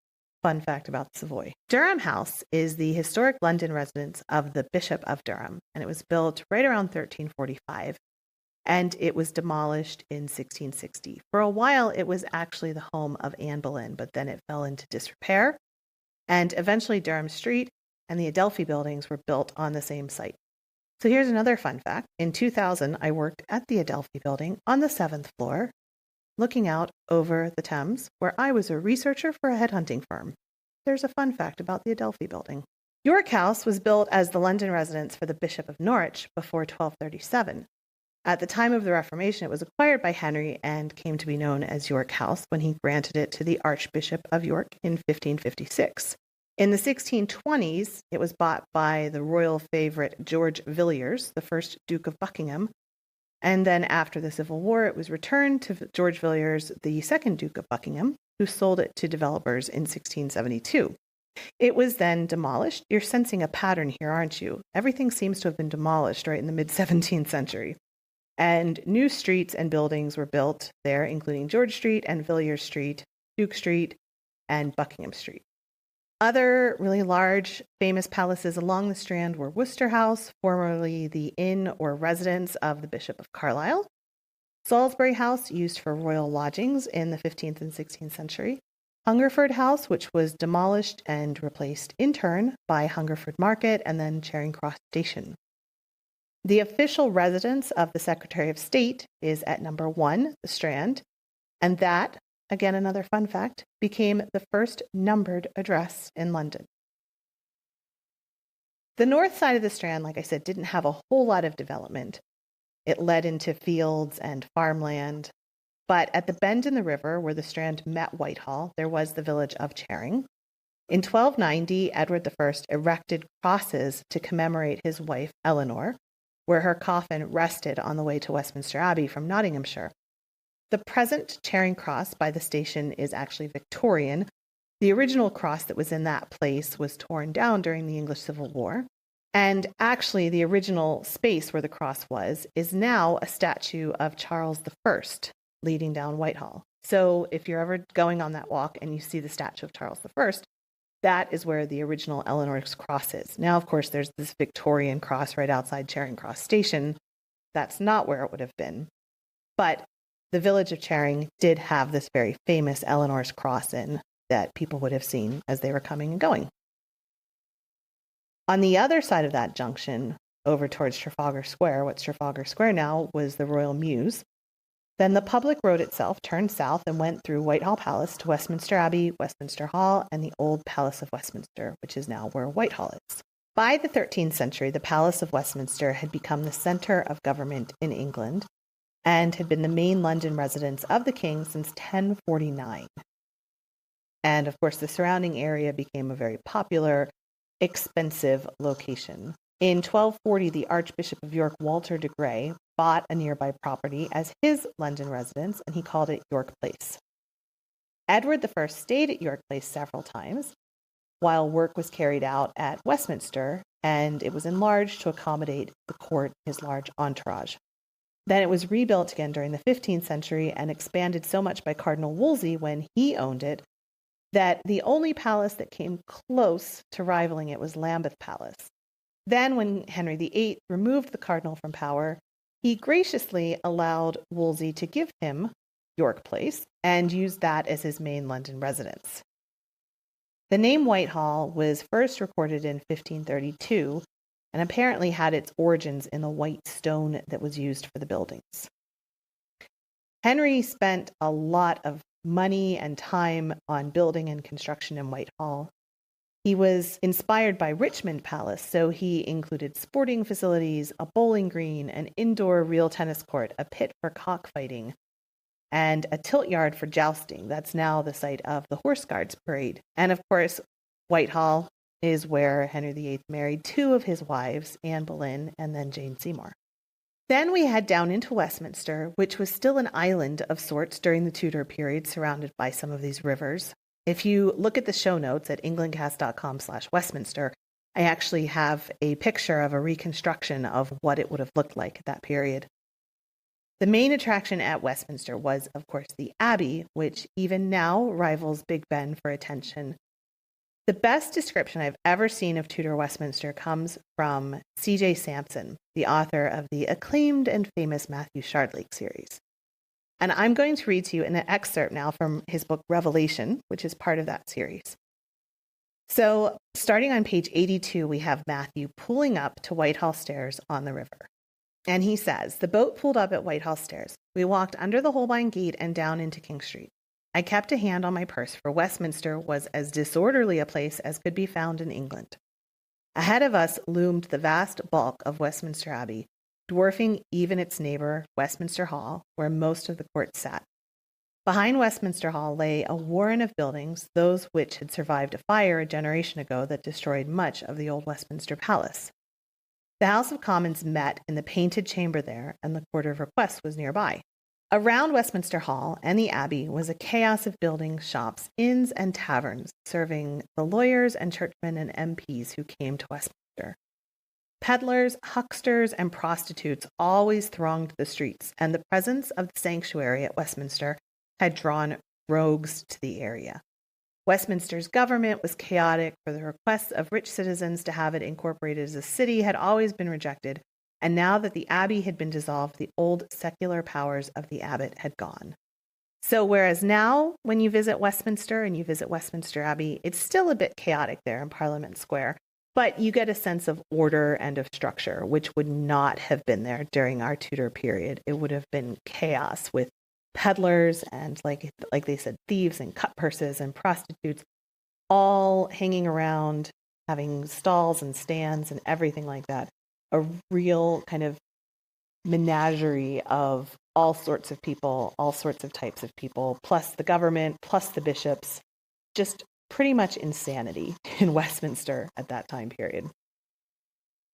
Fun fact about Savoy. Durham House is the historic London residence of the Bishop of Durham, and it was built right around 1345, and it was demolished in 1660. For a while, it was actually the home of Anne Boleyn, but then it fell into disrepair, and eventually Durham Street and the Adelphi buildings were built on the same site. So here's another fun fact. In 2000, I worked at the Adelphi building on the 7th floor, looking out over the Thames, where I was a researcher for a headhunting firm. There's a fun fact about the Adelphi building. York House was built as the London residence for the Bishop of Norwich before 1237. At the time of the Reformation, it was acquired by Henry and came to be known as York House when he granted it to the Archbishop of York in 1556. In the 1620s, it was bought by the royal favorite George Villiers, the first Duke of Buckingham. And then after the Civil War, it was returned to George Villiers, the second Duke of Buckingham, who sold it to developers in 1672. It was then demolished. You're sensing a pattern here, aren't you? Everything seems to have been demolished right in the mid-17th century. And new streets and buildings were built there, including George Street and Villiers Street, Duke Street, and Buckingham Street. Other really large, famous palaces along the Strand were Worcester House, formerly the inn or residence of the Bishop of Carlisle, Salisbury House, used for royal lodgings in the 15th and 16th century, Hungerford House, which was demolished and replaced in turn by Hungerford Market and then Charing Cross Station. The official residence of the Secretary of State is at number 1, the Strand, and that, again, another fun fact, became the first numbered address in London. The north side of the Strand, like I said, didn't have a whole lot of development. It led into fields and farmland. But at the bend in the river where the Strand met Whitehall, there was the village of Charing. In 1290, Edward I erected crosses to commemorate his wife, Eleanor, where her coffin rested on the way to Westminster Abbey from Nottinghamshire. The present Charing Cross by the station is actually Victorian. The original cross that was in that place was torn down during the English Civil War. And actually, the original space where the cross was is now a statue of Charles I leading down Whitehall. So if you're ever going on that walk and you see the statue of Charles I, that is where the original Eleanor's cross is. Now, of course, there's this Victorian cross right outside Charing Cross Station. That's not where it would have been. But the village of Charing did have this very famous Eleanor's cross in that people would have seen as they were coming and going. On the other side of that junction, over towards Trafalgar Square, what's Trafalgar Square now, was the Royal Mews. Then the public road itself turned south and went through Whitehall Palace to Westminster Abbey, Westminster Hall, and the Old Palace of Westminster, which is now where Whitehall is. By the 13th century, the Palace of Westminster had become the center of government in England and had been the main London residence of the king since 1049. And of course, the surrounding area became a very popular, expensive location. In 1240, the Archbishop of York, Walter de Grey, bought a nearby property as his London residence, and he called it York Place. Edward I stayed at York Place several times while work was carried out at Westminster, and it was enlarged to accommodate the court, his large entourage. Then it was rebuilt again during the 15th century and expanded so much by Cardinal Wolsey when he owned it that the only palace that came close to rivaling it was Lambeth Palace. Then when Henry VIII removed the cardinal from power, he graciously allowed Wolsey to give him York Place and used that as his main London residence. The name Whitehall was first recorded in 1532 and apparently had its origins in the white stone that was used for the buildings. Henry spent a lot of money and time on building and construction in Whitehall. He was inspired by Richmond Palace, so he included sporting facilities, a bowling green, an indoor real tennis court, a pit for cockfighting, and a tilt yard for jousting. That's now the site of the Horse Guards Parade. And of course, Whitehall is where Henry VIII married two of his wives, Anne Boleyn and then Jane Seymour. Then we head down into Westminster, which was still an island of sorts during the Tudor period, surrounded by some of these rivers. If you look at the show notes at englandcast.com/Westminster, I actually have a picture of a reconstruction of what it would have looked like at that period. The main attraction at Westminster was, of course, the Abbey, which even now rivals Big Ben for attention. The best description I've ever seen of Tudor Westminster comes from C.J. Sampson, the author of the acclaimed and famous Matthew Shardlake series. And I'm going to read to you an excerpt now from his book Revelation, which is part of that series. So starting on page 82, we have Matthew pulling up to Whitehall Stairs on the river. And he says, "The boat pulled up at Whitehall Stairs. We walked under the Holbein Gate and down into King Street. I kept a hand on my purse, for Westminster was as disorderly a place as could be found in England. Ahead of us loomed the vast bulk of Westminster Abbey, dwarfing even its neighbor, Westminster Hall, where most of the court sat. Behind Westminster Hall lay a warren of buildings, those which had survived a fire a generation ago that destroyed much of the old Westminster Palace. The House of Commons met in the Painted Chamber there, and the Court of Requests was nearby. Around Westminster Hall and the Abbey was a chaos of buildings, shops, inns, and taverns, serving the lawyers and churchmen and MPs who came to Westminster. Peddlers, hucksters, and prostitutes always thronged the streets, and the presence of the sanctuary at Westminster had drawn rogues to the area. Westminster's government was chaotic, for the requests of rich citizens to have it incorporated as a city had always been rejected, and now that the abbey had been dissolved, the old secular powers of the abbot had gone. So whereas now, when you visit Westminster and you visit Westminster Abbey, it's still a bit chaotic there in Parliament Square, but you get a sense of order and of structure, which would not have been there during our Tudor period. It would have been chaos with peddlers and, like they said, thieves and cut purses and prostitutes all hanging around, having stalls and stands and everything like that. A real kind of menagerie of all sorts of people, all sorts of types of people, plus the government, plus the bishops. Just pretty much insanity in Westminster at that time period.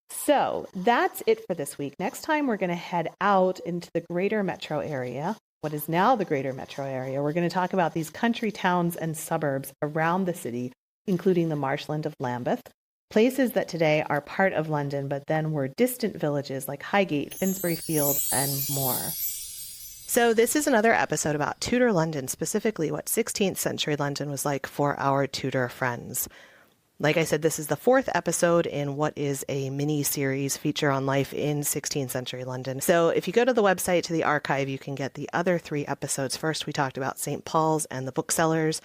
So that's it for this week. Next time, we're going to head out into the greater metro area, what is now the greater metro area. We're going to talk about these country towns and suburbs around the city, including the marshland of Lambeth, places that today are part of London, but then were distant villages like Highgate, Finsbury Fields, and more. So this is another episode about Tudor London, specifically what 16th century London was like for our Tudor friends. Like I said, this is the fourth episode in what is a mini-series feature on life in 16th century London. So if you go to the website, to the archive, you can get the other three episodes. First, we talked about St. Paul's and the booksellers.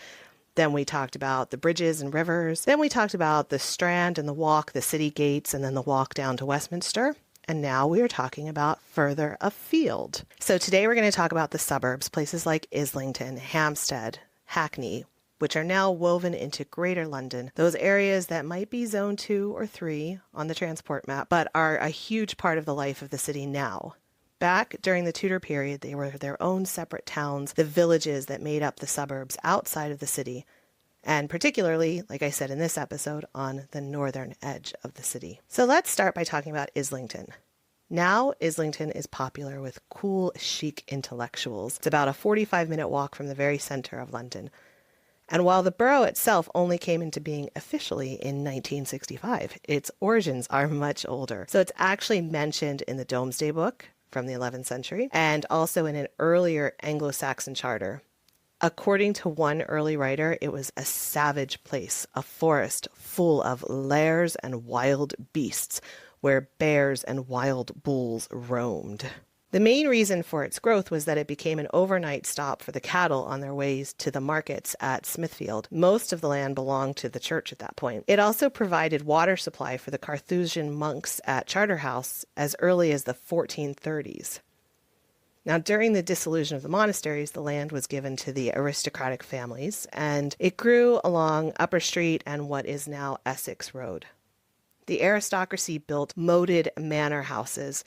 Then we talked about the bridges and rivers. Then we talked about the Strand and the walk, the city gates, and then the walk down to Westminster. And now we are talking about further afield. So today we're going to talk about the suburbs, places like Islington, Hampstead, Hackney, which are now woven into Greater London, those areas that might be Zone 2 or 3 on the transport map, but are a huge part of the life of the city now. Back during the Tudor period, they were their own separate towns, the villages that made up the suburbs outside of the city, and particularly, like I said in this episode, on the northern edge of the city. So let's start by talking about Islington. Now, Islington is popular with cool, chic intellectuals. It's about a 45-minute walk from the very center of London. And while the borough itself only came into being officially in 1965, its origins are much older. So it's actually mentioned in the Domesday Book from the 11th century, and also in an earlier Anglo-Saxon charter. According to one early writer, it was a savage place, a forest full of lairs and wild beasts, where bears and wild bulls roamed. The main reason for its growth was that it became an overnight stop for the cattle on their ways to the markets at Smithfield. Most of the land belonged to the church at that point. It also provided water supply for the Carthusian monks at Charterhouse as early as the 1430s. Now, during the dissolution of the monasteries, the land was given to the aristocratic families, and it grew along Upper Street and what is now Essex Road. The aristocracy built moated manor houses,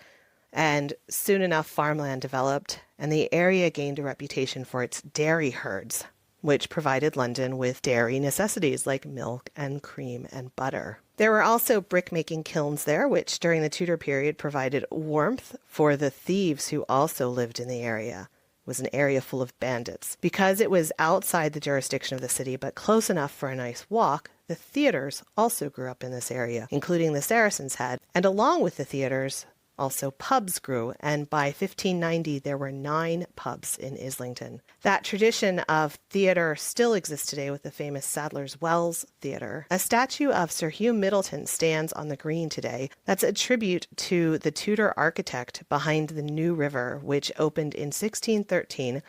and soon enough farmland developed, and the area gained a reputation for its dairy herds, which provided London with dairy necessities like milk and cream and butter. There were also brick-making kilns there, which during the Tudor period provided warmth for the thieves who also lived in the area. It was an area full of bandits. Because it was outside the jurisdiction of the city, but close enough for a nice walk, the theaters also grew up in this area, including the Saracen's Head, and along with the theaters, also pubs grew, and by 1590 there were 9 pubs in Islington. That tradition of theatre still exists today with the famous Sadler's Wells Theatre. A statue of Sir Hugh Middleton stands on the green today. That's a tribute to the Tudor architect behind the New River, which opened in 1613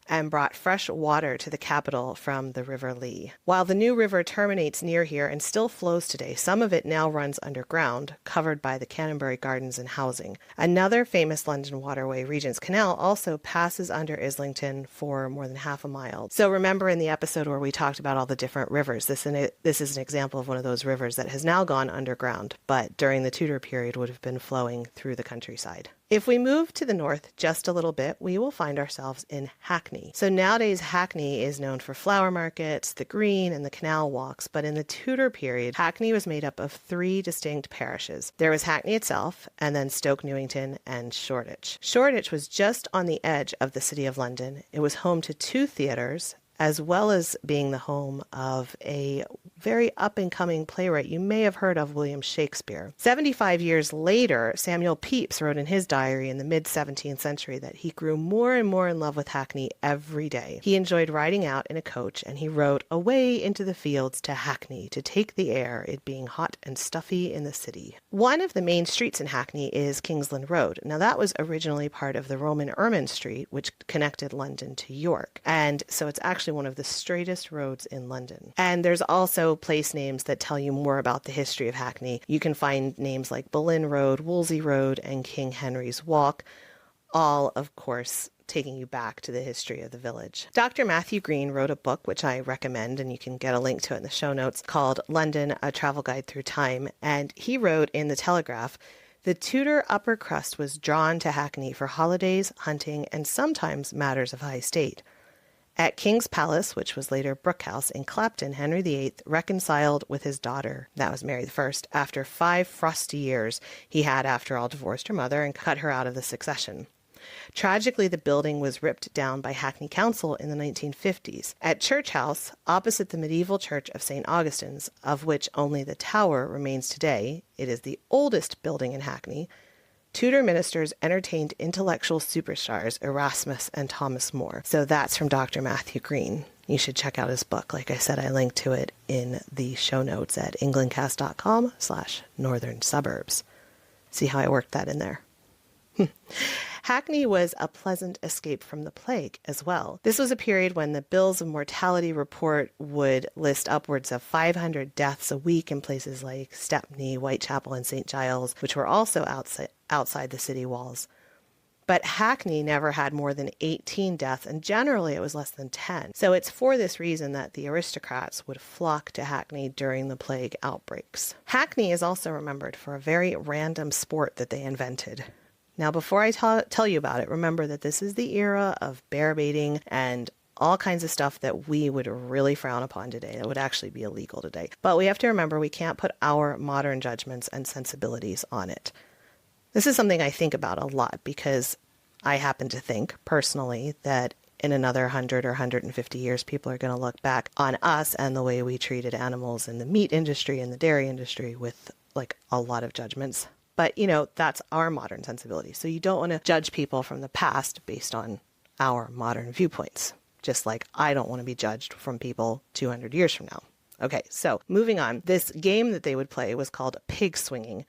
and brought fresh water to the capital from the River Lee. While the new river terminates near here and still flows today, some of it now runs underground, covered by the Canterbury Gardens and housing. Another famous London waterway, Regent's Canal, also passes under Islington for more than half a mile. So remember in the episode where we talked about all the different rivers, this is an example of one of those rivers that has now gone underground, but during the Tudor period would have been flowing through the countryside. If we move to the north just a little bit, we will find ourselves in Hackney. So nowadays, Hackney is known for flower markets, the green, and the canal walks. But in the Tudor period, Hackney was made up of 3 distinct parishes. There was Hackney itself, and then Stoke Newington and Shoreditch. Shoreditch was just on the edge of the City of London. It was home to 2 theatres, as well as being the home of a very up-and-coming playwright you may have heard of, William Shakespeare. 75 years later, Samuel Pepys wrote in his diary in the mid-17th century that he grew more and more in love with Hackney every day. He enjoyed riding out in a coach, and he rode away into the fields to Hackney to take the air, it being hot and stuffy in the city. One of the main streets in Hackney is Kingsland Road. Now, that was originally part of the Roman Ermine Street, which connected London to York. And so it's actually one of the straightest roads in London. And there's also place names that tell you more about the history of Hackney. You can find names like Boleyn Road, Wolsey Road, and King Henry's Walk, all, of course, taking you back to the history of the village. Dr. Matthew Green wrote a book, which I recommend, and you can get a link to it in the show notes, called London, A Travel Guide Through Time. And he wrote in the Telegraph, the Tudor upper crust was drawn to Hackney for holidays, hunting, and sometimes matters of high state. At King's Palace, which was later Brooke House in Clapton, Henry VIII reconciled with his daughter, that was Mary I, after 5 frosty years he had, after all, divorced her mother and cut her out of the succession. Tragically, the building was ripped down by Hackney Council in the 1950s. At Church House, opposite the medieval church of St. Augustine's, of which only the tower remains today, it is the oldest building in Hackney, Tudor ministers entertained intellectual superstars Erasmus and Thomas More. So that's from Dr. Matthew Green. You should check out his book. Like I said, I linked to it in the show notes at englandcast.com/northern suburbs. See how I worked that in there? Hackney was a pleasant escape from the plague as well. This was a period when the Bills of Mortality report would list upwards of 500 deaths a week in places like Stepney, Whitechapel, and St. Giles, which were also outside the city walls. But Hackney never had more than 18 deaths, and generally it was less than 10. So it's for this reason that the aristocrats would flock to Hackney during the plague outbreaks. Hackney is also remembered for a very random sport that they invented. Now, before I tell you about it, remember that this is the era of bear baiting and all kinds of stuff that we would really frown upon today. That would actually be illegal today. But we have to remember we can't put our modern judgments and sensibilities on it. This is something I think about a lot because I happen to think personally that in another 100 or 150 years, people are going to look back on us and the way we treated animals in the meat industry and the dairy industry with like a lot of judgments. But, you know, that's our modern sensibility. So you don't want to judge people from the past based on our modern viewpoints, just like I don't want to be judged from people 200 years from now. Okay, so moving on. This game that they would play was called pig swinging.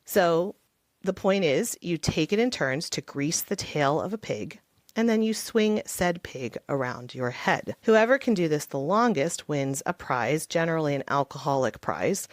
So the point is you take it in turns to grease the tail of a pig, and then you swing said pig around your head. Whoever can do this the longest wins a prize, generally an alcoholic prize.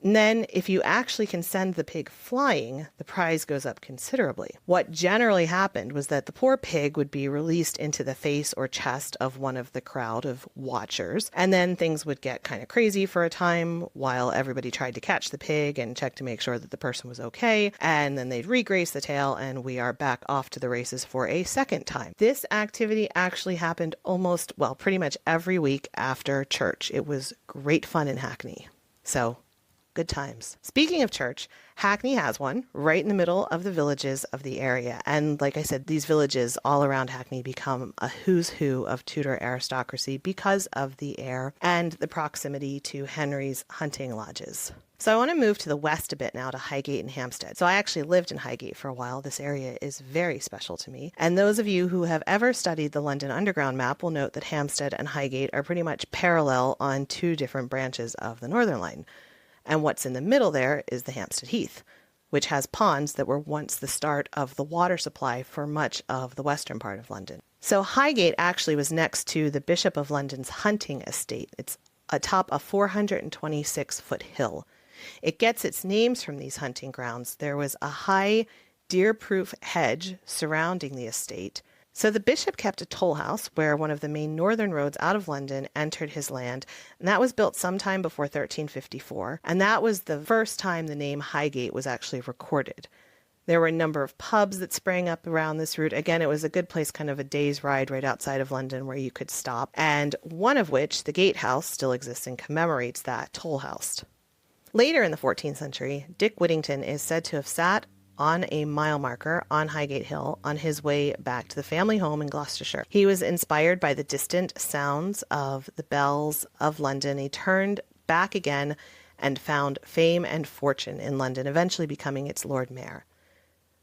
And then if you actually can send the pig flying, the prize goes up considerably. What generally happened was that the poor pig would be released into the face or chest of one of the crowd of watchers, and then things would get kind of crazy for a time while everybody tried to catch the pig and check to make sure that the person was okay, and then they'd regrace the tail and we are back off to the races for a second time. This activity actually happened pretty much every week after church. It was great fun in Hackney. So good times. Speaking of church, Hackney has one right in the middle of the villages of the area. And like I said, these villages all around Hackney become a who's who of Tudor aristocracy because of the air and the proximity to Henry's hunting lodges. So I want to move to the west a bit now to Highgate and Hampstead. So I actually lived in Highgate for a while. This area is very special to me. And those of you who have ever studied the London Underground map will note that Hampstead and Highgate are pretty much parallel on 2 different branches of the Northern Line. And what's in the middle there is the Hampstead Heath, which has ponds that were once the start of the water supply for much of the western part of London. So Highgate actually was next to the Bishop of London's hunting estate. It's atop a 426-foot hill. It gets its names from these hunting grounds. There was a high deer-proof hedge surrounding the estate. So the bishop kept a toll house where one of the main northern roads out of London entered his land, and that was built sometime before 1354, and that was the first time the name Highgate was actually recorded. There were a number of pubs that sprang up around this route. Again, it was a good place, kind of a day's ride right outside of London where you could stop, and one of which, the Gatehouse, still exists and commemorates that toll house. Later in the 14th century, Dick Whittington is said to have sat on a mile marker on Highgate Hill on his way back to the family home in Gloucestershire. He was inspired by the distant sounds of the bells of London. He turned back again and found fame and fortune in London, eventually becoming its Lord Mayor.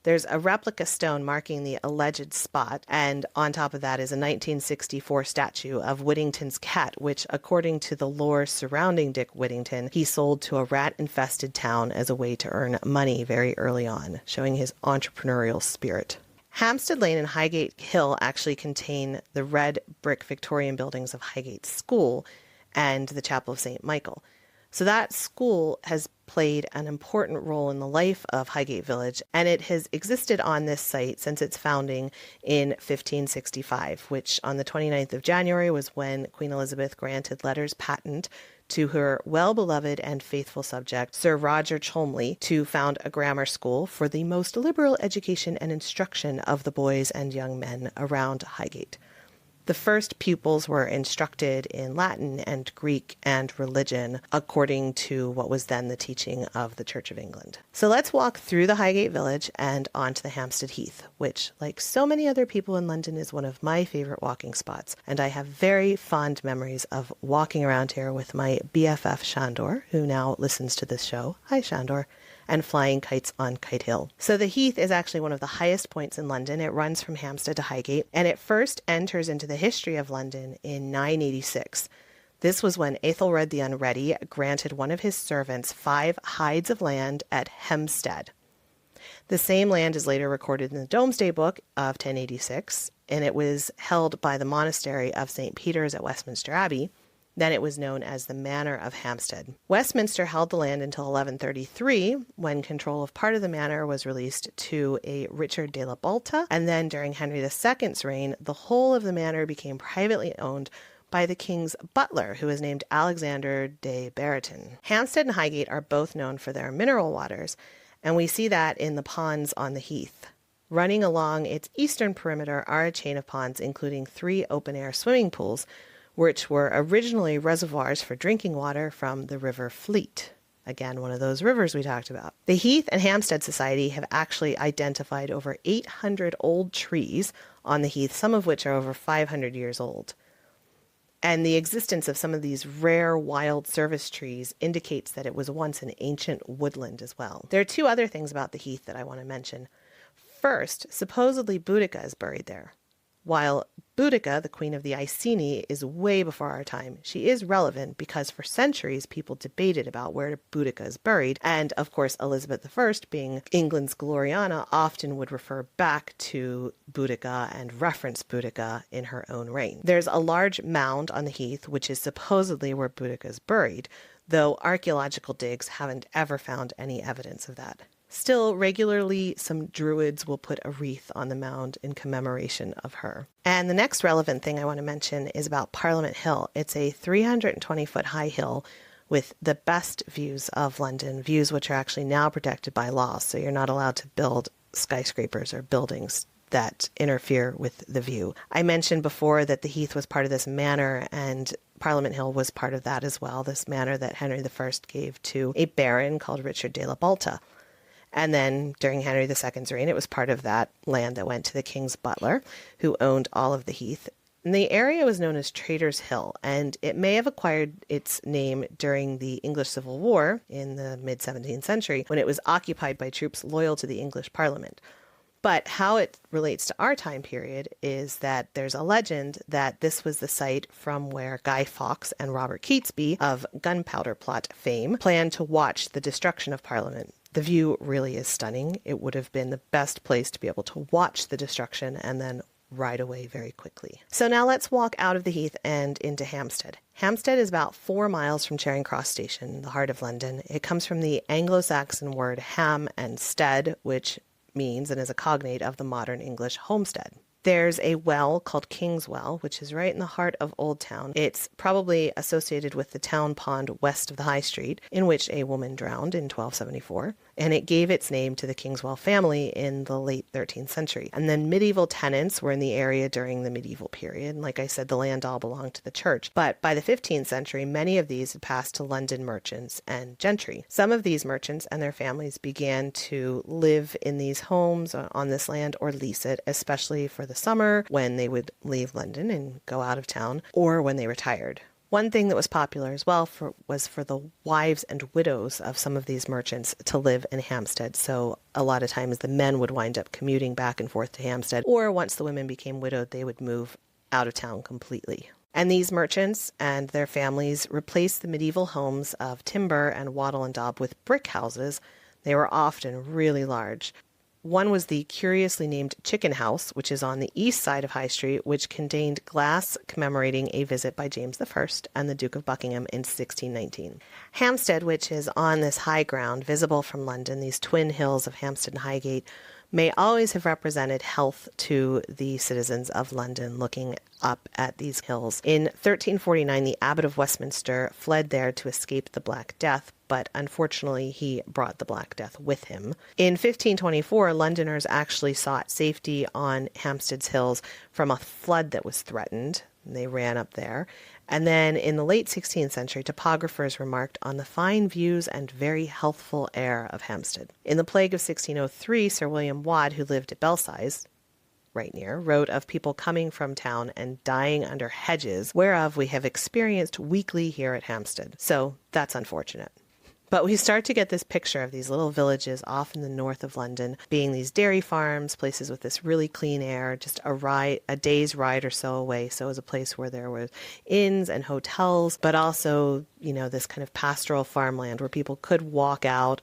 There's a replica stone marking the alleged spot, and on top of that is a 1964 statue of Whittington's cat, which, according to the lore surrounding Dick Whittington, he sold to a rat-infested town as a way to earn money very early on, showing his entrepreneurial spirit. Hampstead Lane and Highgate Hill actually contain the red brick Victorian buildings of Highgate School and the Chapel of St. Michael. So that school has played an important role in the life of Highgate Village, and it has existed on this site since its founding in 1565, which on the 29th of January was when Queen Elizabeth granted letters patent to her well-beloved and faithful subject, Sir Roger Cholmondeley, to found a grammar school for the most liberal education and instruction of the boys and young men around Highgate. The first pupils were instructed in Latin and Greek and religion, according to what was then the teaching of the Church of England. So let's walk through the Highgate Village and onto the Hampstead Heath, which, like so many other people in London, is one of my favorite walking spots. And I have very fond memories of walking around here with my BFF Shandor, who now listens to this show. Hi, Shandor. And flying kites on Kite Hill. So the Heath is actually one of the highest points in London. It runs from Hampstead to Highgate, and it first enters into the history of London in 986. This was when Aethelred the Unready granted one of his servants 5 hides of land at Hempstead. The same land is later recorded in the Domesday Book of 1086, and it was held by the monastery of St. Peter's at Westminster Abbey. Then it was known as the Manor of Hampstead. Westminster held the land until 1133, when control of part of the manor was released to a Richard de la Balta, and then during Henry II's reign, the whole of the manor became privately owned by the king's butler, who was named Alexander de Brereton. Hampstead and Highgate are both known for their mineral waters, and we see that in the ponds on the Heath. Running along its eastern perimeter are a chain of ponds, including 3 open-air swimming pools, which were originally reservoirs for drinking water from the River Fleet. Again, one of those rivers we talked about. The Heath and Hampstead Society have actually identified over 800 old trees on the Heath, some of which are over 500 years old. And the existence of some of these rare wild service trees indicates that it was once an ancient woodland as well. There are 2 other things about the Heath that I want to mention. First, supposedly Boudica is buried there. While Boudica, the queen of the Iceni, is way before our time, she is relevant because for centuries people debated about where Boudica is buried, and of course Elizabeth I, being England's Gloriana, often would refer back to Boudica and reference Boudica in her own reign. There's a large mound on the Heath, which is supposedly where Boudica is buried, though archaeological digs haven't ever found any evidence of that. Still, regularly, some druids will put a wreath on the mound in commemoration of her. And the next relevant thing I want to mention is about Parliament Hill. It's a 320-foot high hill with the best views of London, views which are actually now protected by law, so you're not allowed to build skyscrapers or buildings that interfere with the view. I mentioned before that the Heath was part of this manor, and Parliament Hill was part of that as well, this manor that Henry I gave to a baron called Richard de la Balta. And then during Henry II's reign, it was part of that land that went to the king's butler, who owned all of the Heath. And the area was known as Traitors' Hill, and it may have acquired its name during the English Civil War in the mid-17th century, when it was occupied by troops loyal to the English Parliament. But how it relates to our time period is that there's a legend that this was the site from where Guy Fawkes and Robert Catesby of Gunpowder Plot fame planned to watch the destruction of Parliament. The view really is stunning. It would have been the best place to be able to watch the destruction and then ride away very quickly. So now let's walk out of the Heath and into Hampstead. Hampstead is about 4 miles from Charing Cross Station, the heart of London. It comes from the Anglo-Saxon word ham and stead, which means and is a cognate of the modern English homestead. There's a well called King's Well, which is right in the heart of Old Town. It's probably associated with the town pond west of the High Street, in which a woman drowned in 1274, and it gave its name to the Kingswell family in the late 13th century. And then medieval tenants were in the area during the medieval period. And like I said, the land all belonged to the church. But by the 15th century, many of these had passed to London merchants and gentry. Some of these merchants and their families began to live in these homes on this land or lease it, especially for the summer when they would leave London and go out of town, or when they retired. One thing that was popular as well was for the wives and widows of some of these merchants to live in Hampstead. So a lot of times the men would wind up commuting back and forth to Hampstead, or once the women became widowed, they would move out of town completely. And these merchants and their families replaced the medieval homes of timber and wattle and daub with brick houses. They were often really large. One was the curiously named Chicken House, which is on the east side of High Street, which contained glass commemorating a visit by James I and the Duke of Buckingham in 1619. Hampstead, which is on this high ground visible from London, these twin hills of Hampstead and Highgate, may always have represented health to the citizens of London looking up at these hills. In 1349, the Abbot of Westminster fled there to escape the Black Death, but unfortunately he brought the Black Death with him. In 1524, Londoners actually sought safety on Hampstead's hills from a flood that was threatened. They ran up there. And then in the late 16th century, topographers remarked on the fine views and very healthful air of Hampstead. In the plague of 1603, Sir William Wadd, who lived at Belsize, right near, wrote of people coming from town and dying under hedges, whereof we have experienced weekly here at Hampstead. So that's unfortunate. But we start to get this picture of these little villages off in the north of London being these dairy farms, places with this really clean air, just a day's ride or so away. So it was a place where there were inns and hotels, but also, this kind of pastoral farmland where people could walk out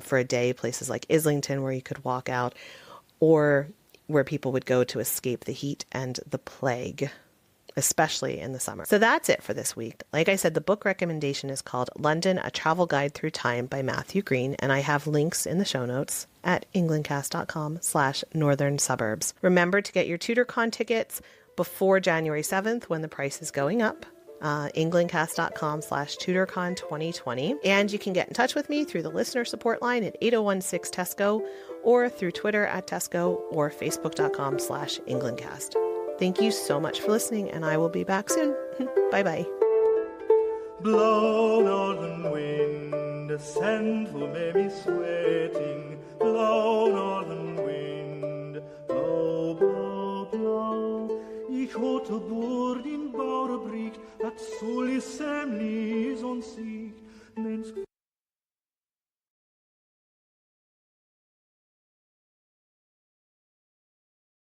for a day, places like Islington where you could walk out, or where people would go to escape the heat and the plague, especially in the summer. So that's it for this week. Like I said, the book recommendation is called London, A Travel Guide Through Time by Matthew Green, and I have links in the show notes at englandcast.com/northern suburbs. Remember to get your Tudorcon tickets before January 7th when the price is going up. englandcast.com/Tudorcon 2020. And you can get in touch with me through the listener support line at 8016-TESCO or through Twitter at Tesco or facebook.com/englandcast. Thank you so much for listening, and I will be back soon. Bye-bye. Blow, northern wind, a scent will make me sweating. Blow, northern wind, blow, blow, blow. Ich hatte Bord in Bauerbricht, at solis semlis on sea.